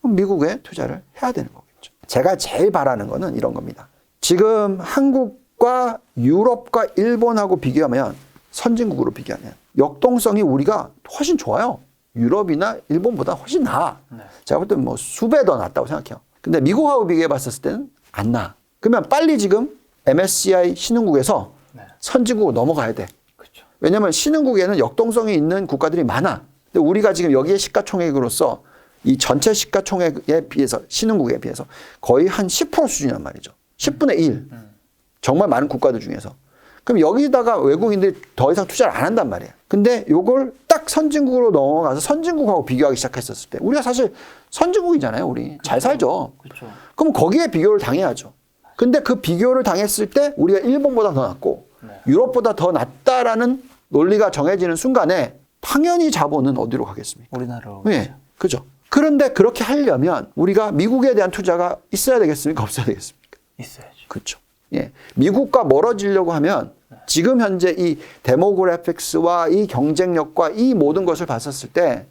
그럼 미국에 투자를 해야 되는 거겠죠. 제가 제일 바라는 거는 이런 겁니다. 지금 한국과 유럽과 일본하고 비교하면 선진국으로 비교하면 역동성이 우리가 훨씬 좋아요. 유럽이나 일본보다 훨씬 나아. 제가 볼 때는 뭐 수배 더 낫다고 생각해요. 근데 미국하고 비교해 봤을 때는 안 나아. 그러면 빨리 지금 MSCI 신흥국에서 선진국으로 넘어가야 돼. 그렇죠. 왜냐하면 신흥국에는 역동성이 있는 국가들이 많아. 근데 우리가 지금 여기에 시가총액으로서 이 전체 시가총액에 비해서 신흥국에 비해서 거의 한 10% 수준이란 말이죠. 10분의 1. 정말 많은 국가들 중에서. 그럼 여기다가 외국인들이 더 이상 투자를 안 한단 말이에요. 근데 요걸 딱 선진국으로 넘어가서 선진국하고 비교하기 시작했었을 때 우리가 사실 선진국이잖아요. 우리 잘 살죠. 그렇죠. 그럼 거기에 비교를 당해야죠. 근데 그 비교를 당했을 때 우리가 일본보다 더 낫고 유럽보다 더 낫다라는 논리가 정해지는 순간에 당연히 자본은 어디로 가겠습니까? 우리나라로. 네, 그죠. 그런데 그렇게 하려면 우리가 미국에 대한 투자가 있어야 되겠습니까? 없어야 되겠습니까? 있어야죠. 그렇죠. 예. 미국과 멀어지려고 하면 지금 현재 이 데모그래픽스와 이 경쟁력과 이 모든 것을 봤었을 때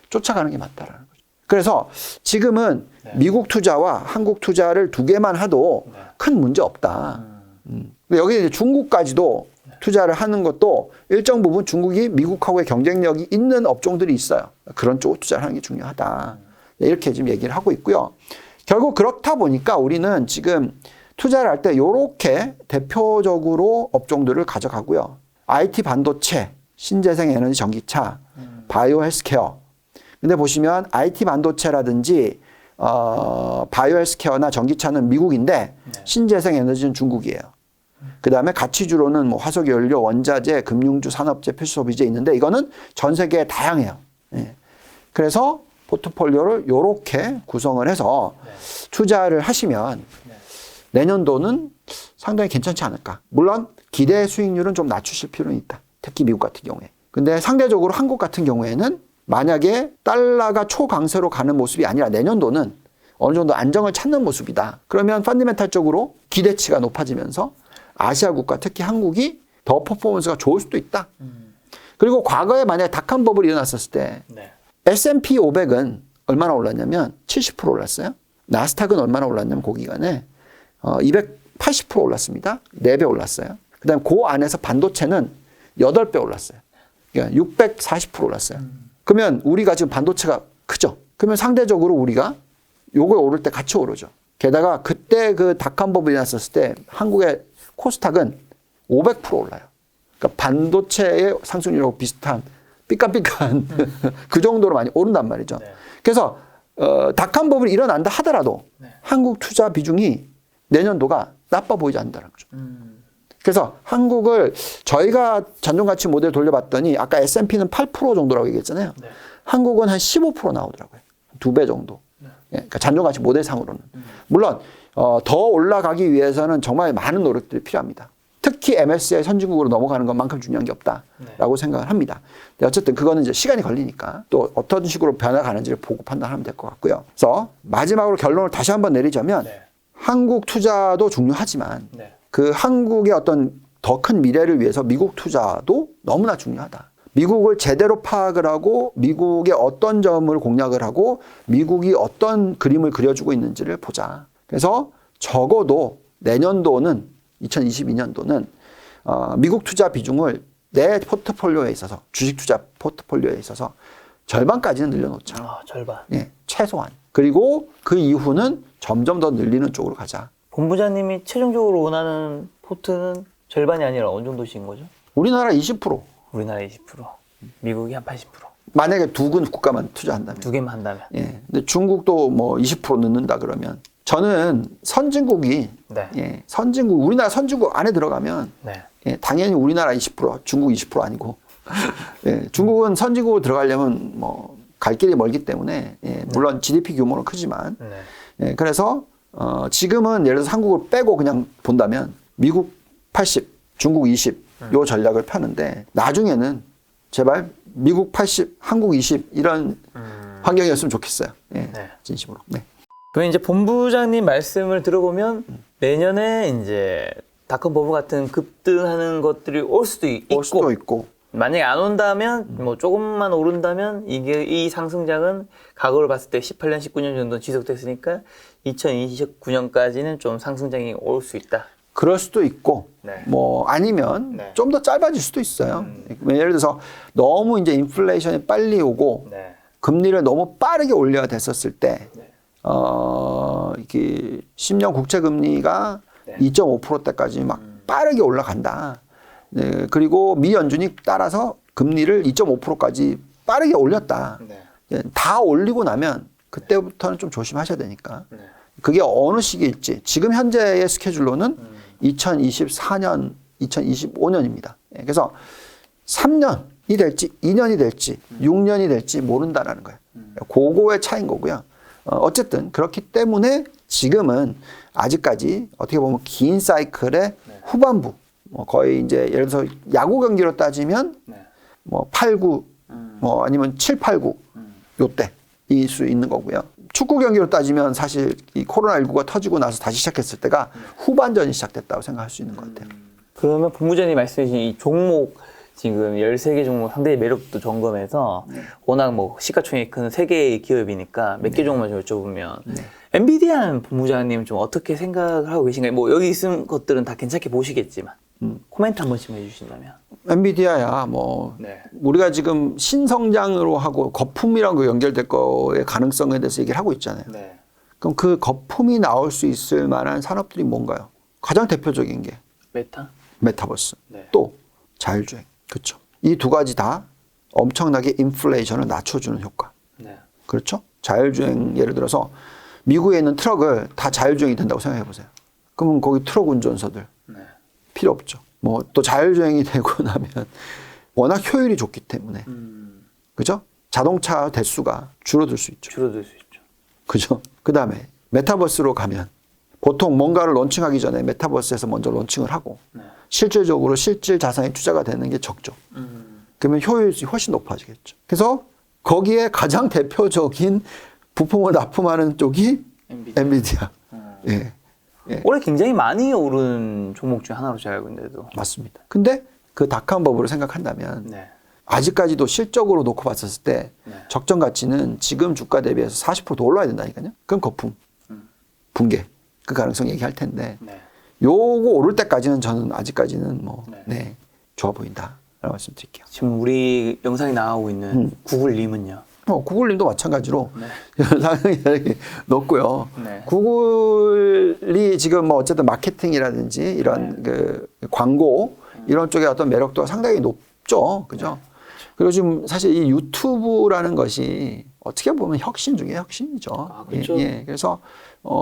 쫓아가는 게 맞다라는 거죠. 그래서 지금은 미국 투자와 한국 투자를 두 개만 해도 큰 문제 없다. 근데 여기 이제 중국까지도 투자를 하는 것도 일정 부분 중국이 미국하고의 경쟁력이 있는 업종들이 있어요. 그런 쪽으로 투자를 하는 게 중요하다. 이렇게 지금 얘기를 하고 있고요. 결국 그렇다 보니까 우리는 지금 투자를 할 때 이렇게 대표적으로 업종들을 가져가고요. IT 반도체, 신재생 에너지 전기차, 바이오 헬스케어. 근데 보시면 IT 반도체라든지 바이오 헬스케어나 전기차는 미국인데 신재생 에너지는 중국이에요. 그 다음에 가치주로는 뭐 화석연료, 원자재, 금융주, 산업재, 필수소비재 있는데 이거는 전 세계에 다양해요. 예. 그래서 포트폴리오를 이렇게 구성을 해서 투자를 하시면 내년도는 상당히 괜찮지 않을까. 물론 기대 수익률은 좀 낮추실 필요는 있다. 특히 미국 같은 경우에. 근데 상대적으로 한국 같은 경우에는 만약에 달러가 초강세로 가는 모습이 아니라 내년도는 어느 정도 안정을 찾는 모습이다. 그러면 펀더멘탈적으로 기대치가 높아지면서 아시아 국가, 특히 한국이 더 퍼포먼스가 좋을 수도 있다. 그리고 과거에 만약에 닷컴 버블이 일어났었을 때 S&P 500은 얼마나 올랐냐면 70% 올랐어요. 나스닥은 얼마나 올랐냐면 그 기간에 280% 올랐습니다. 4배 올랐어요. 그 다음에 그 안에서 반도체는 8배 올랐어요. 그러니까 640% 올랐어요. 그러면 우리가 지금 반도체가 크죠. 그러면 상대적으로 우리가 요거 오를 때 같이 오르죠. 게다가 그때 그 닷컴 버블이 났었을 때 한국의 코스닥은 500% 올라요. 그러니까 반도체의 상승률하고 비슷한 삐까삐까한 그 정도로 많이 오른단 말이죠. 그래서 닷컴 버블이 일어난다 하더라도 한국 투자 비중이 내년도가 나빠 보이지 않는다는 거죠. 그래서 한국을 저희가 잔존가치 모델 돌려봤더니 아까 S&P는 8% 정도라고 얘기했잖아요. 한국은 한 15% 나오더라고요. 2배 정도. 예, 그러니까 잔존가치 모델상으로는. 물론 더 올라가기 위해서는 정말 많은 노력들이 필요합니다. 특히 MSCI 선진국으로 넘어가는 것만큼 중요한 게 없다라고 생각을 합니다. 근데 어쨌든 그거는 이제 시간이 걸리니까 또 어떤 식으로 변화가는지를 보고 판단하면 될 것 같고요. 그래서 마지막으로 결론을 다시 한번 내리자면 한국 투자도 중요하지만 그 한국의 어떤 더 큰 미래를 위해서 미국 투자도 너무나 중요하다. 미국을 제대로 파악을 하고 미국의 어떤 점을 공략을 하고 미국이 어떤 그림을 그려주고 있는지를 보자. 그래서 적어도 내년도는 2022년도는 미국 투자 비중을 내 포트폴리오에 있어서 주식 투자 포트폴리오에 있어서 절반까지는 늘려놓자. 절반. 예, 최소한. 그리고 그 이후는 점점 더 늘리는 쪽으로 가자. 본부장님이 최종적으로 원하는 포트는 절반이 아니라 어느 정도신 거죠? 우리나라 20%. 우리나라 20%, 미국이 한 80%. 만약에 두 국가만 투자한다면. 두 개만 한다면. 예. 근데 중국도 뭐 20% 넣는다 그러면 저는 선진국이 예, 선진국 우리나라 선진국 안에 들어가면 예, 당연히 우리나라 20%, 중국 20% 아니고 예, 중국은 선진국으로 들어가려면 뭐 갈 길이 멀기 때문에 예, 물론 GDP 규모는 크지만 예, 그래서 지금은 예를 들어서 한국을 빼고 그냥 본다면 미국 80, 중국 20 요 전략을 펴는데 나중에는 제발 미국 80, 한국 20 이런 환경이었으면 좋겠어요. 예, 진심으로. 네. 그럼 이제 본부장님 말씀을 들어보면 내년에 이제 닷컴 버블 같은 급등하는 것들이 올 수도 있고 만약에 안 온다면 뭐 조금만 오른다면 이게 이 상승장은 과거를 봤을 때 18년, 19년 정도 지속됐으니까 2029년까지는 좀 상승장이 올 수 있다. 그럴 수도 있고 뭐 아니면 좀 더 짧아질 수도 있어요. 예를 들어서 너무 이제 인플레이션이 빨리 오고 금리를 너무 빠르게 올려야 됐었을 때 이게 10년 국채 금리가 2.5%대까지 막 빠르게 올라간다. 네, 그리고 미 연준이 따라서 금리를 2.5%까지 빠르게 올렸다. 다 올리고 나면 그때부터는 좀 조심하셔야 되니까. 그게 어느 시기일지 지금 현재의 스케줄로는 2024년, 2025년입니다. 그래서 3년이 될지 2년이 될지 6년이 될지 모른다라는 거예요. 그거의 차이인 거고요. 어쨌든 그렇기 때문에 지금은 아직까지 어떻게 보면 긴 사이클의 후반부 뭐 거의 이제 예를 들어서 야구 경기로 따지면 뭐 8, 9 뭐 아니면 7, 8, 9 요때일 수 있는 거고요. 축구 경기로 따지면 사실 이 코로나19가 터지고 나서 다시 시작했을 때가 후반전이 시작됐다고 생각할 수 있는 것 같아요. 그러면 본부장님 말씀하신 이 종목 지금 13개 종목 상대의 매력도 점검해서 워낙 뭐 시가총액이 큰 3개의 기업이니까 몇 개 종목만 좀 여쭤보면 엔비디아는 본부장님 좀 어떻게 생각을 하고 계신가요? 뭐 여기 있는 것들은 다 괜찮게 보시겠지만 코멘트 한 번씩 해주신다면. 엔비디아야 뭐 네. 우리가 지금 신성장으로 하고 거품이랑 그 연결될 거의 가능성에 대해서 얘기를 하고 있잖아요. 네. 그럼 그 거품이 나올 수 있을 만한 산업들이 뭔가요? 가장 대표적인 게 메타? 메타버스, 네. 또 자율주행. 그렇죠. 이 두 가지 다 엄청나게 인플레이션을 낮춰주는 효과. 네. 그렇죠? 자율주행 예를 들어서 미국에 있는 트럭을 다 자율주행이 된다고 생각해 보세요. 그러면 거기 트럭 운전사들 네. 필요 없죠. 뭐 또 자율주행이 되고 나면 워낙 효율이 좋기 때문에 그죠? 자동차 대수가 줄어들 수 있죠. 줄어들 수 있죠. 그죠? 그 다음에 메타버스로 가면 보통 뭔가를 론칭하기 전에 메타버스에서 먼저 론칭을 하고 네. 실질적으로 실질 자산이 투자가 되는 게 적죠. 그러면 효율이 훨씬 높아지겠죠. 그래서 거기에 가장 대표적인 부품을 납품하는 쪽이 엔비디아. 예. 예. 올해 굉장히 많이 오른 종목 중 하나로 제가 알고 있는데도. 맞습니다. 근데 그 닷컴 버블을 생각한다면 네. 아직까지도 실적으로 놓고 봤었을 때 네. 적정 가치는 지금 주가 대비해서 40% 더 올라야 된다니까요. 그럼 거품, 붕괴 그 가능성 얘기할 텐데 네. 요거 오를 때까지는 저는 아직까지는 뭐 네. 네, 좋아 보인다라고 말씀드릴게요. 지금 우리 영상이 나가고 있는 구글님은요. 구글님도 마찬가지로 네. 상황이 이렇게 높고요. 네. 구글이 지금 뭐 어쨌든 마케팅이라든지 이런 그 광고 이런 쪽에 어떤 매력도가 상당히 높죠, 그죠? 그리고 지금 사실 이 유튜브라는 것이 어떻게 보면 혁신 중에 혁신이죠. 아, 그렇죠. 예, 그래서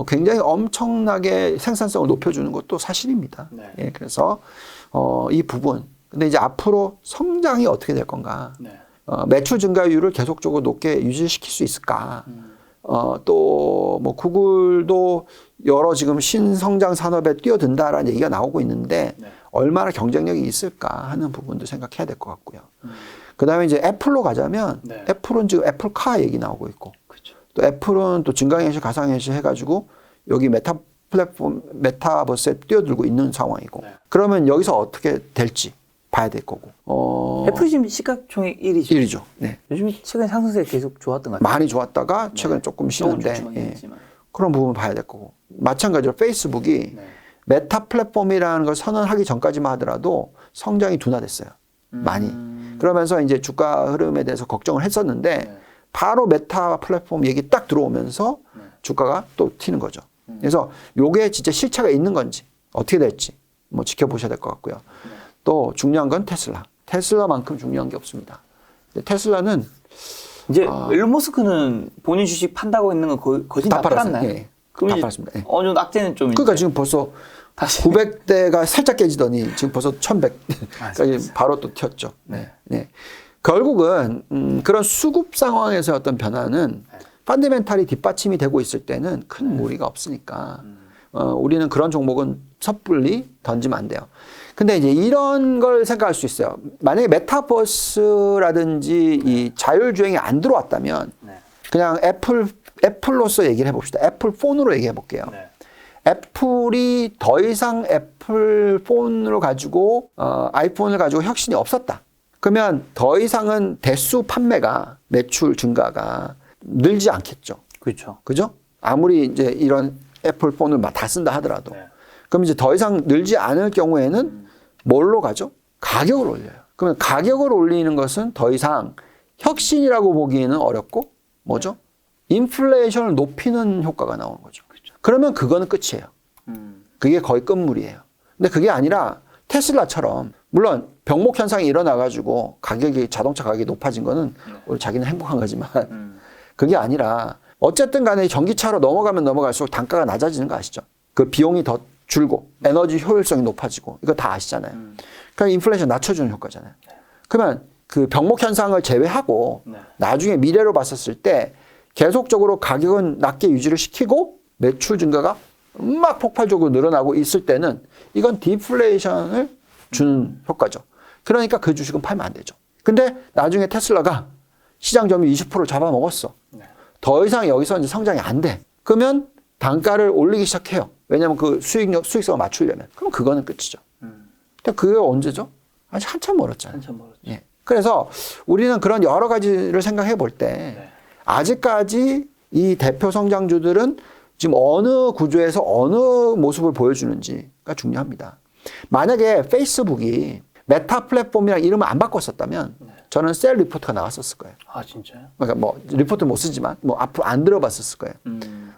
굉장히 엄청나게 생산성을 높여주는 것도 사실입니다. 네. 예, 그래서 이 부분. 근데 이제 앞으로 성장이 어떻게 될 건가? 네. 매출 증가율을 계속적으로 높게 유지시킬 수 있을까? 또 뭐 구글도 여러 지금 신성장 산업에 뛰어든다라는 얘기가 나오고 있는데 네. 얼마나 경쟁력이 있을까 하는 부분도 생각해야 될 것 같고요. 그다음에 이제 애플로 가자면 네. 애플은 지금 애플카 얘기 나오고 있고 그렇죠. 또 애플은 또 증강현실, 가상현실 해가지고 여기 메타 플랫폼, 메타버스에 뛰어들고 있는 상황이고 네. 그러면 여기서 어떻게 될지 봐야 될 거고. 애플이 지금 시가총액 1위죠. 1위죠. 네. 요즘 최근 상승세가 계속 좋았던 것 같아요. 많이 좋았다가 최근에 조금 쉬는데 조금 예. 했지만. 그런 부분을 봐야 될 거고. 마찬가지로 페이스북이 네. 메타 플랫폼이라는 걸 선언하기 전까지만 하더라도 성장이 둔화됐어요. 많이. 그러면서 이제 주가 흐름에 대해서 걱정을 했었는데 네. 바로 메타 플랫폼 얘기 딱 들어오면서 주가가 또 튀는 거죠. 그래서 요게 진짜 실체가 있는 건지 어떻게 될지 뭐 지켜보셔야 될 것 같고요. 또 중요한 건 테슬라. 테슬라만큼 중요한 게 없습니다. 근데 테슬라는 이제 일론 머스크는 본인 주식 판다고 했는 건 거진 다 팔았나요? 예. 그럼 다 이제 팔았습니다. 예. 어느 정도 악재는 좀 그러니까 이제 지금 벌써 다시 900대가 살짝 깨지더니 지금 벌써 1100까지 바로 또 튀었죠. 네. 네. 결국은 그런 수급 상황에서 어떤 변화는 펀더멘탈이 뒷받침이 되고 있을 때는 큰 무리가 없으니까 우리는 그런 종목은 섣불리 던지면 안 돼요. 근데 이제 이런 걸 생각할 수 있어요. 만약에 메타버스라든지 이 자율주행이 안 들어왔다면 네. 그냥 애플로서 얘기를 해봅시다. 애플 폰으로 얘기해 볼게요. 네. 애플이 더 이상 애플 폰으로 가지고 아이폰을 가지고 혁신이 없었다. 그러면 더 이상은 대수 판매가 매출 증가가 늘지 않겠죠. 그렇죠. 그죠? 아무리 이제 이런 애플 폰을 막 다 쓴다 하더라도. 네. 그럼 이제 더 이상 늘지 않을 경우에는 뭘로 가죠? 가격을 올려요. 그러면 가격을 올리는 것은 더 이상 혁신이라고 보기에는 어렵고 뭐죠? 인플레이션을 높이는 효과가 나오는 거죠. 그러면 그거는 끝이에요. 그게 거의 끝물이에요. 근데 그게 아니라 테슬라처럼 물론 병목 현상이 일어나가지고 가격이 자동차 가격이 높아진 거는 우리 자기는 행복한 거지만 그게 아니라 어쨌든 간에 전기차로 넘어가면 넘어갈수록 단가가 낮아지는 거 아시죠? 그 비용이 더 줄고 에너지 효율성이 높아지고 이거 다 아시잖아요. 그러니까 인플레이션 낮춰주는 효과잖아요. 그러면 그 병목 현상을 제외하고 나중에 미래로 봤었을 때 계속적으로 가격은 낮게 유지를 시키고 매출 증가가 막 폭발적으로 늘어나고 있을 때는 이건 디플레이션을 주는 효과죠. 그러니까 그 주식은 팔면 안 되죠. 근데 나중에 테슬라가 시장 점유율 20% 잡아먹었어. 더 이상 여기서 이제 성장이 안 돼. 그러면 단가를 올리기 시작해요. 왜냐하면 그 수익성을 맞추려면. 그럼 그거는 끝이죠. 근데 그게 언제죠? 아직 한참 멀었잖아요. 한참 멀었죠. 예. 그래서 우리는 그런 여러 가지를 생각해 볼 때 아직까지 이 대표 성장주들은 지금 어느 구조에서 어느 모습을 보여주는지가 중요합니다. 만약에 페이스북이 메타 플랫폼이랑 이름을 안 바꿨었다면 저는 셀 리포트가 나왔었을 거예요. 아, 진짜요? 그러니까 뭐 리포트 못 쓰지만 뭐 앞으로 안 들어봤었을 거예요.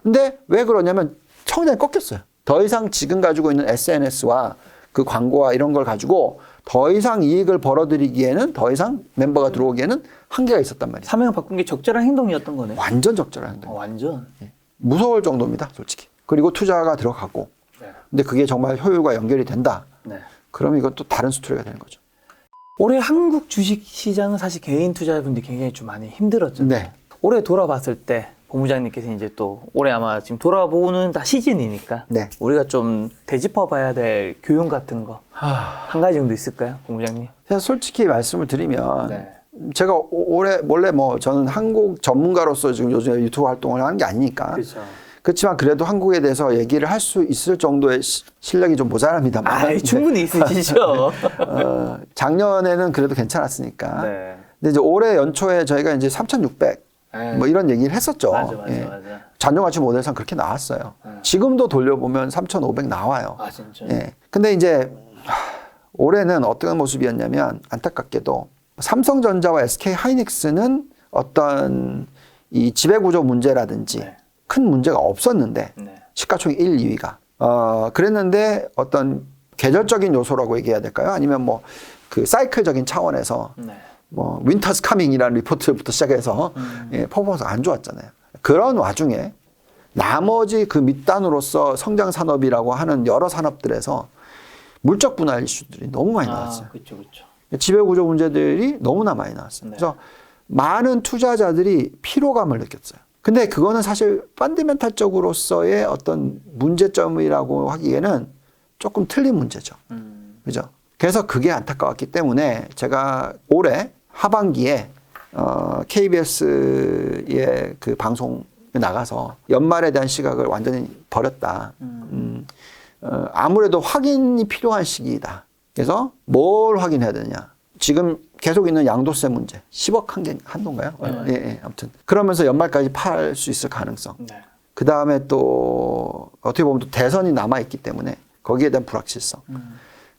근데 왜 그러냐면 청장이 꺾였어요. 더 이상 지금 가지고 있는 SNS와 그 광고와 이런 걸 가지고 더 이상 이익을 벌어들이기에는 더 이상 멤버가 들어오기에는 한계가 있었단 말이에요. 사명을 바꾼 게 적절한 행동이었던 거네. 완전 적절한 행동. 완전. 무서울 정도입니다, 솔직히. 그리고 투자가 들어가고. 네. 근데 그게 정말 효율과 연결이 된다. 네. 그럼 이건 또 다른 스토리가 되는 거죠. 올해 한국 주식 시장은 사실 개인 투자자분들이 굉장히 좀 많이 힘들었잖아요. 네. 올해 돌아봤을 때 본부장님께서 이제 또 올해 아마 지금 돌아보는 다 시즌이니까 네. 우리가 좀 되짚어봐야 될 교훈 같은 거 한 가지 정도 있을까요, 본부장님? 제가 솔직히 말씀을 드리면 네. 제가 올해 원래 뭐 저는 한국 전문가로서 지금 요즘에 유튜브 활동을 하는 게 아니니까 그렇죠. 그렇지만 그래도 한국에 대해서 얘기를 할 수 있을 정도의 실력이 좀 모자랍니다만. 아, 충분히 있으시죠. 작년에는 그래도 괜찮았으니까. 네. 근데 이제 올해 연초에 저희가 이제 3,600 뭐 이런 얘기를 했었죠. 맞아. 잔존가치 모델상 그렇게 나왔어요. 지금도 돌려보면 3,500 나와요. 아, 진짜. 예. 근데 이제 올해는 어떤 모습이었냐면 안타깝게도 삼성전자와 SK 하이닉스는 어떤 이 지배구조 문제라든지 네. 큰 문제가 없었는데 네. 시가총액 1, 2위가 그랬는데 어떤 계절적인 요소라고 얘기해야 될까요? 아니면 뭐 그 사이클적인 차원에서 네. 뭐 윈터스 카밍이라는 리포트부터 시작해서 예, 퍼포먼스가 안 좋았잖아요. 그런 와중에 나머지 그 밑단으로서 성장 산업이라고 하는 여러 산업들에서 물적 분할 이슈들이 너무 많이 나왔어요. 그렇죠. 지배구조 문제들이 너무나 많이 나왔어요. 네. 그래서 많은 투자자들이 피로감을 느꼈어요. 근데 그거는 사실 펀더멘탈적으로서의 어떤 문제점이라고 하기에는 조금 틀린 문제죠. 그죠? 그래서 그게 안타까웠기 때문에 제가 올해 하반기에 KBS의 그 방송에 나가서 연말에 대한 시각을 완전히 버렸다. 아무래도 확인이 필요한 시기이다. 그래서 뭘 확인해야 되느냐. 지금 계속 있는 양도세 문제. 10억 한도인가요? 예, 아무튼. 그러면서 연말까지 팔 수 있을 가능성. 네. 그 다음에 또 어떻게 보면 또 대선이 남아있기 때문에 거기에 대한 불확실성.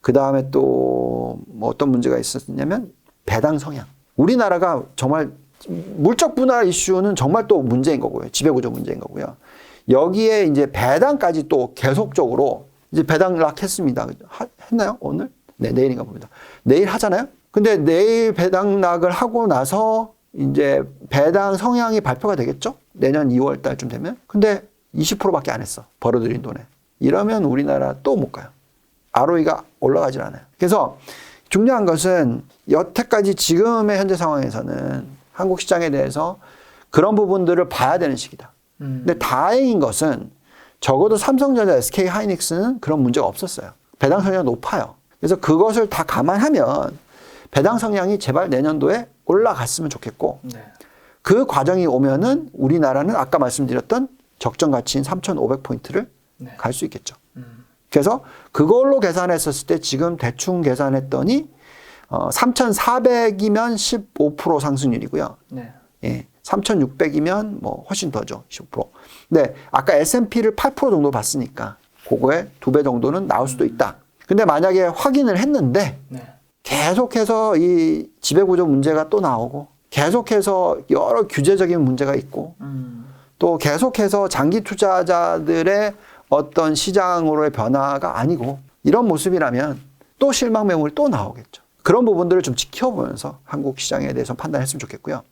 그 다음에 또 뭐 어떤 문제가 있었냐면 배당 성향. 우리나라가 정말 물적 분할 이슈는 정말 또 문제인 거고요. 지배구조 문제인 거고요. 여기에 이제 배당까지 또 계속적으로 이제 배당락 했습니다. 했나요? 오늘? 네, 내일인가 봅니다. 내일 하잖아요? 근데 내일 배당락을 하고 나서 이제 배당 성향이 발표가 되겠죠? 내년 2월 달쯤 되면. 근데 20%밖에 안 했어. 벌어들인 돈에. 이러면 우리나라 또 못 가요. ROE가 올라가질 않아요. 그래서 중요한 것은 여태까지 지금의 현재 상황에서는 한국 시장에 대해서 그런 부분들을 봐야 되는 시기다. 근데 다행인 것은 적어도 삼성전자, SK 하이닉스는 그런 문제가 없었어요. 배당 성향이 높아요. 그래서 그것을 다 감안하면 배당 성향이 제발 내년도에 올라갔으면 좋겠고 네. 그 과정이 오면은 우리나라는 아까 말씀드렸던 적정 가치인 3,500포인트를 네. 갈 수 있겠죠. 그래서 그걸로 계산했었을 때 지금 대충 계산했더니 3,400이면 15% 상승률이고요. 네. 예, 3,600이면 뭐 훨씬 더죠. 15%. 근데 아까 S&P를 8% 정도 봤으니까 그거에 2배 정도는 나올 수도 있다. 근데 만약에 확인을 했는데 네. 계속해서 이 지배구조 문제가 또 나오고 계속해서 여러 규제적인 문제가 있고 또 계속해서 장기 투자자들의 어떤 시장으로의 변화가 아니고 이런 모습이라면 또 실망 매물이 또 나오겠죠. 그런 부분들을 좀 지켜보면서 한국 시장에 대해서 판단했으면 좋겠고요.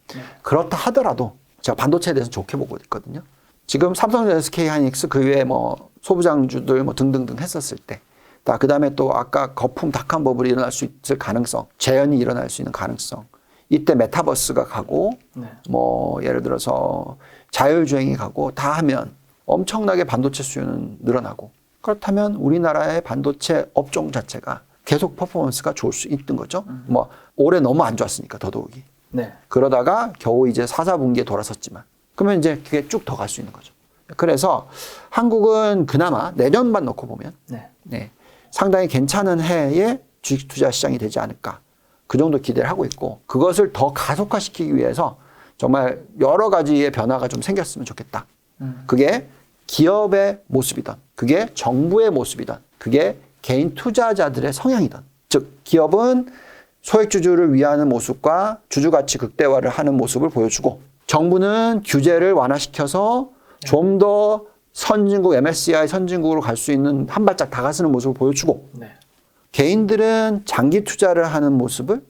그렇다 하더라도 제가 반도체에 대해서 좋게 보고 있거든요. 지금 삼성전자, SK 하이닉스 그 외에 뭐 소부장주들 뭐 등등등 했었을 때 그 다음에 또 아까 거품 닭한 버블이 일어날 수 있을 가능성, 재현이 일어날 수 있는 가능성, 이때 메타버스가 가고 네. 뭐 예를 들어서 자율주행이 가고 다 하면 엄청나게 반도체 수요는 늘어나고 그렇다면 우리나라의 반도체 업종 자체가 계속 퍼포먼스가 좋을 수 있는 거죠. 뭐 올해 너무 안 좋았으니까 더더욱이. 네. 그러다가 겨우 이제 4, 4분기에 돌아섰지만 그러면 이제 그게 쭉 더 갈 수 있는 거죠. 그래서 한국은 그나마 내년만 놓고 보면 네. 네, 상당히 괜찮은 해에 주식 투자 시장이 되지 않을까. 그 정도 기대를 하고 있고 그것을 더 가속화시키기 위해서 정말 여러 가지의 변화가 좀 생겼으면 좋겠다. 그게 기업의 모습이든 그게 정부의 모습이든 그게 개인 투자자들의 성향이든, 즉 기업은 소액주주를 위하는 모습과 주주가치 극대화를 하는 모습을 보여주고, 정부는 규제를 완화시켜서 좀 더 선진국, MSCI 선진국으로 갈 수 있는 한 발짝 다가서는 모습을 보여주고, 네. 개인들은 장기 투자를 하는 모습을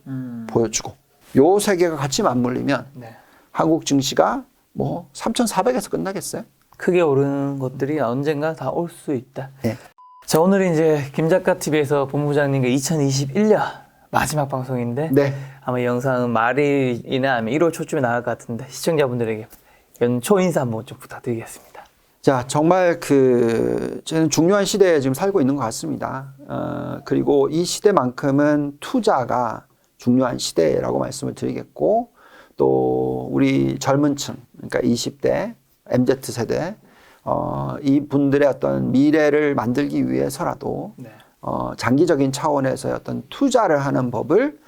보여주고, 요 세 개가 같이 맞물리면 네. 한국 증시가 뭐 3,400에서 끝나겠어요? 크게 오르는 것들이 언젠가 다 올 수 있다. 네. 자, 오늘은 이제 김작가 TV에서 본부장님과 2021년 마지막 방송인데 네. 아마 이 영상은 말일이나 아니면 1월 초쯤에 나갈 것 같은데 시청자분들에게 연초 인사 한번 좀 부탁드리겠습니다. 자, 정말 저는 중요한 시대에 지금 살고 있는 것 같습니다. 그리고 이 시대만큼은 투자가 중요한 시대라고 말씀을 드리겠고, 또 우리 젊은 층, 그러니까 20대, MZ세대, 이 분들의 어떤 미래를 만들기 위해서라도 네. 장기적인 차원에서의 어떤 투자를 하는 법을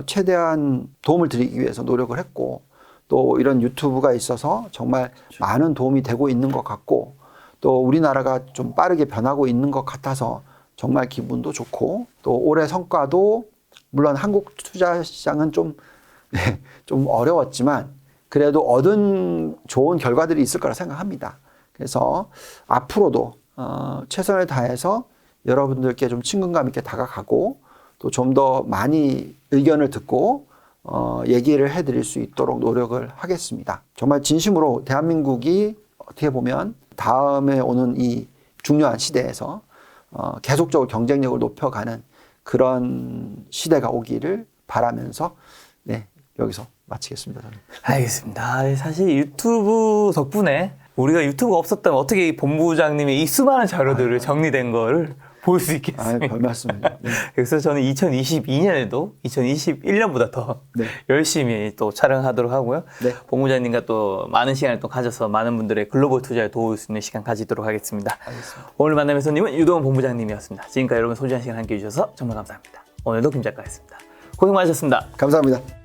최대한 도움을 드리기 위해서 노력을 했고, 또 이런 유튜브가 있어서 정말 많은 도움이 되고 있는 것 같고, 또 우리나라가 좀 빠르게 변하고 있는 것 같아서 정말 기분도 좋고, 또 올해 성과도 물론 한국 투자 시장은 좀 어려웠지만 그래도 얻은 좋은 결과들이 있을 거라 생각합니다. 그래서 앞으로도 최선을 다해서 여러분들께 좀 친근감 있게 다가가고, 또 좀 더 많이 의견을 듣고 얘기를 해드릴 수 있도록 노력을 하겠습니다. 정말 진심으로 대한민국이 어떻게 보면 다음에 오는 이 중요한 시대에서 계속적으로 경쟁력을 높여가는 그런 시대가 오기를 바라면서 네, 여기서 마치겠습니다. 저는. 알겠습니다. 사실 유튜브 덕분에 우리가 유튜브가 없었다면 어떻게 이 본부장님의 이 수많은 자료들을 정리된 거를 볼 수 있겠습니까? 별 말씀입니다. 네. 그래서 저는 2022년에도 2021년보다 더 네. 열심히 또 촬영하도록 하고요. 네. 본부장님과 또 많은 시간을 또 가져서 많은 분들의 글로벌 투자에 도울 수 있는 시간 가지도록 하겠습니다. 알겠습니다. 오늘 만남의 손님은 유동원 본부장님이었습니다. 지금까지 여러분 소중한 시간 함께해 주셔서 정말 감사합니다. 오늘도 김 작가였습니다. 고생 많으셨습니다. 감사합니다.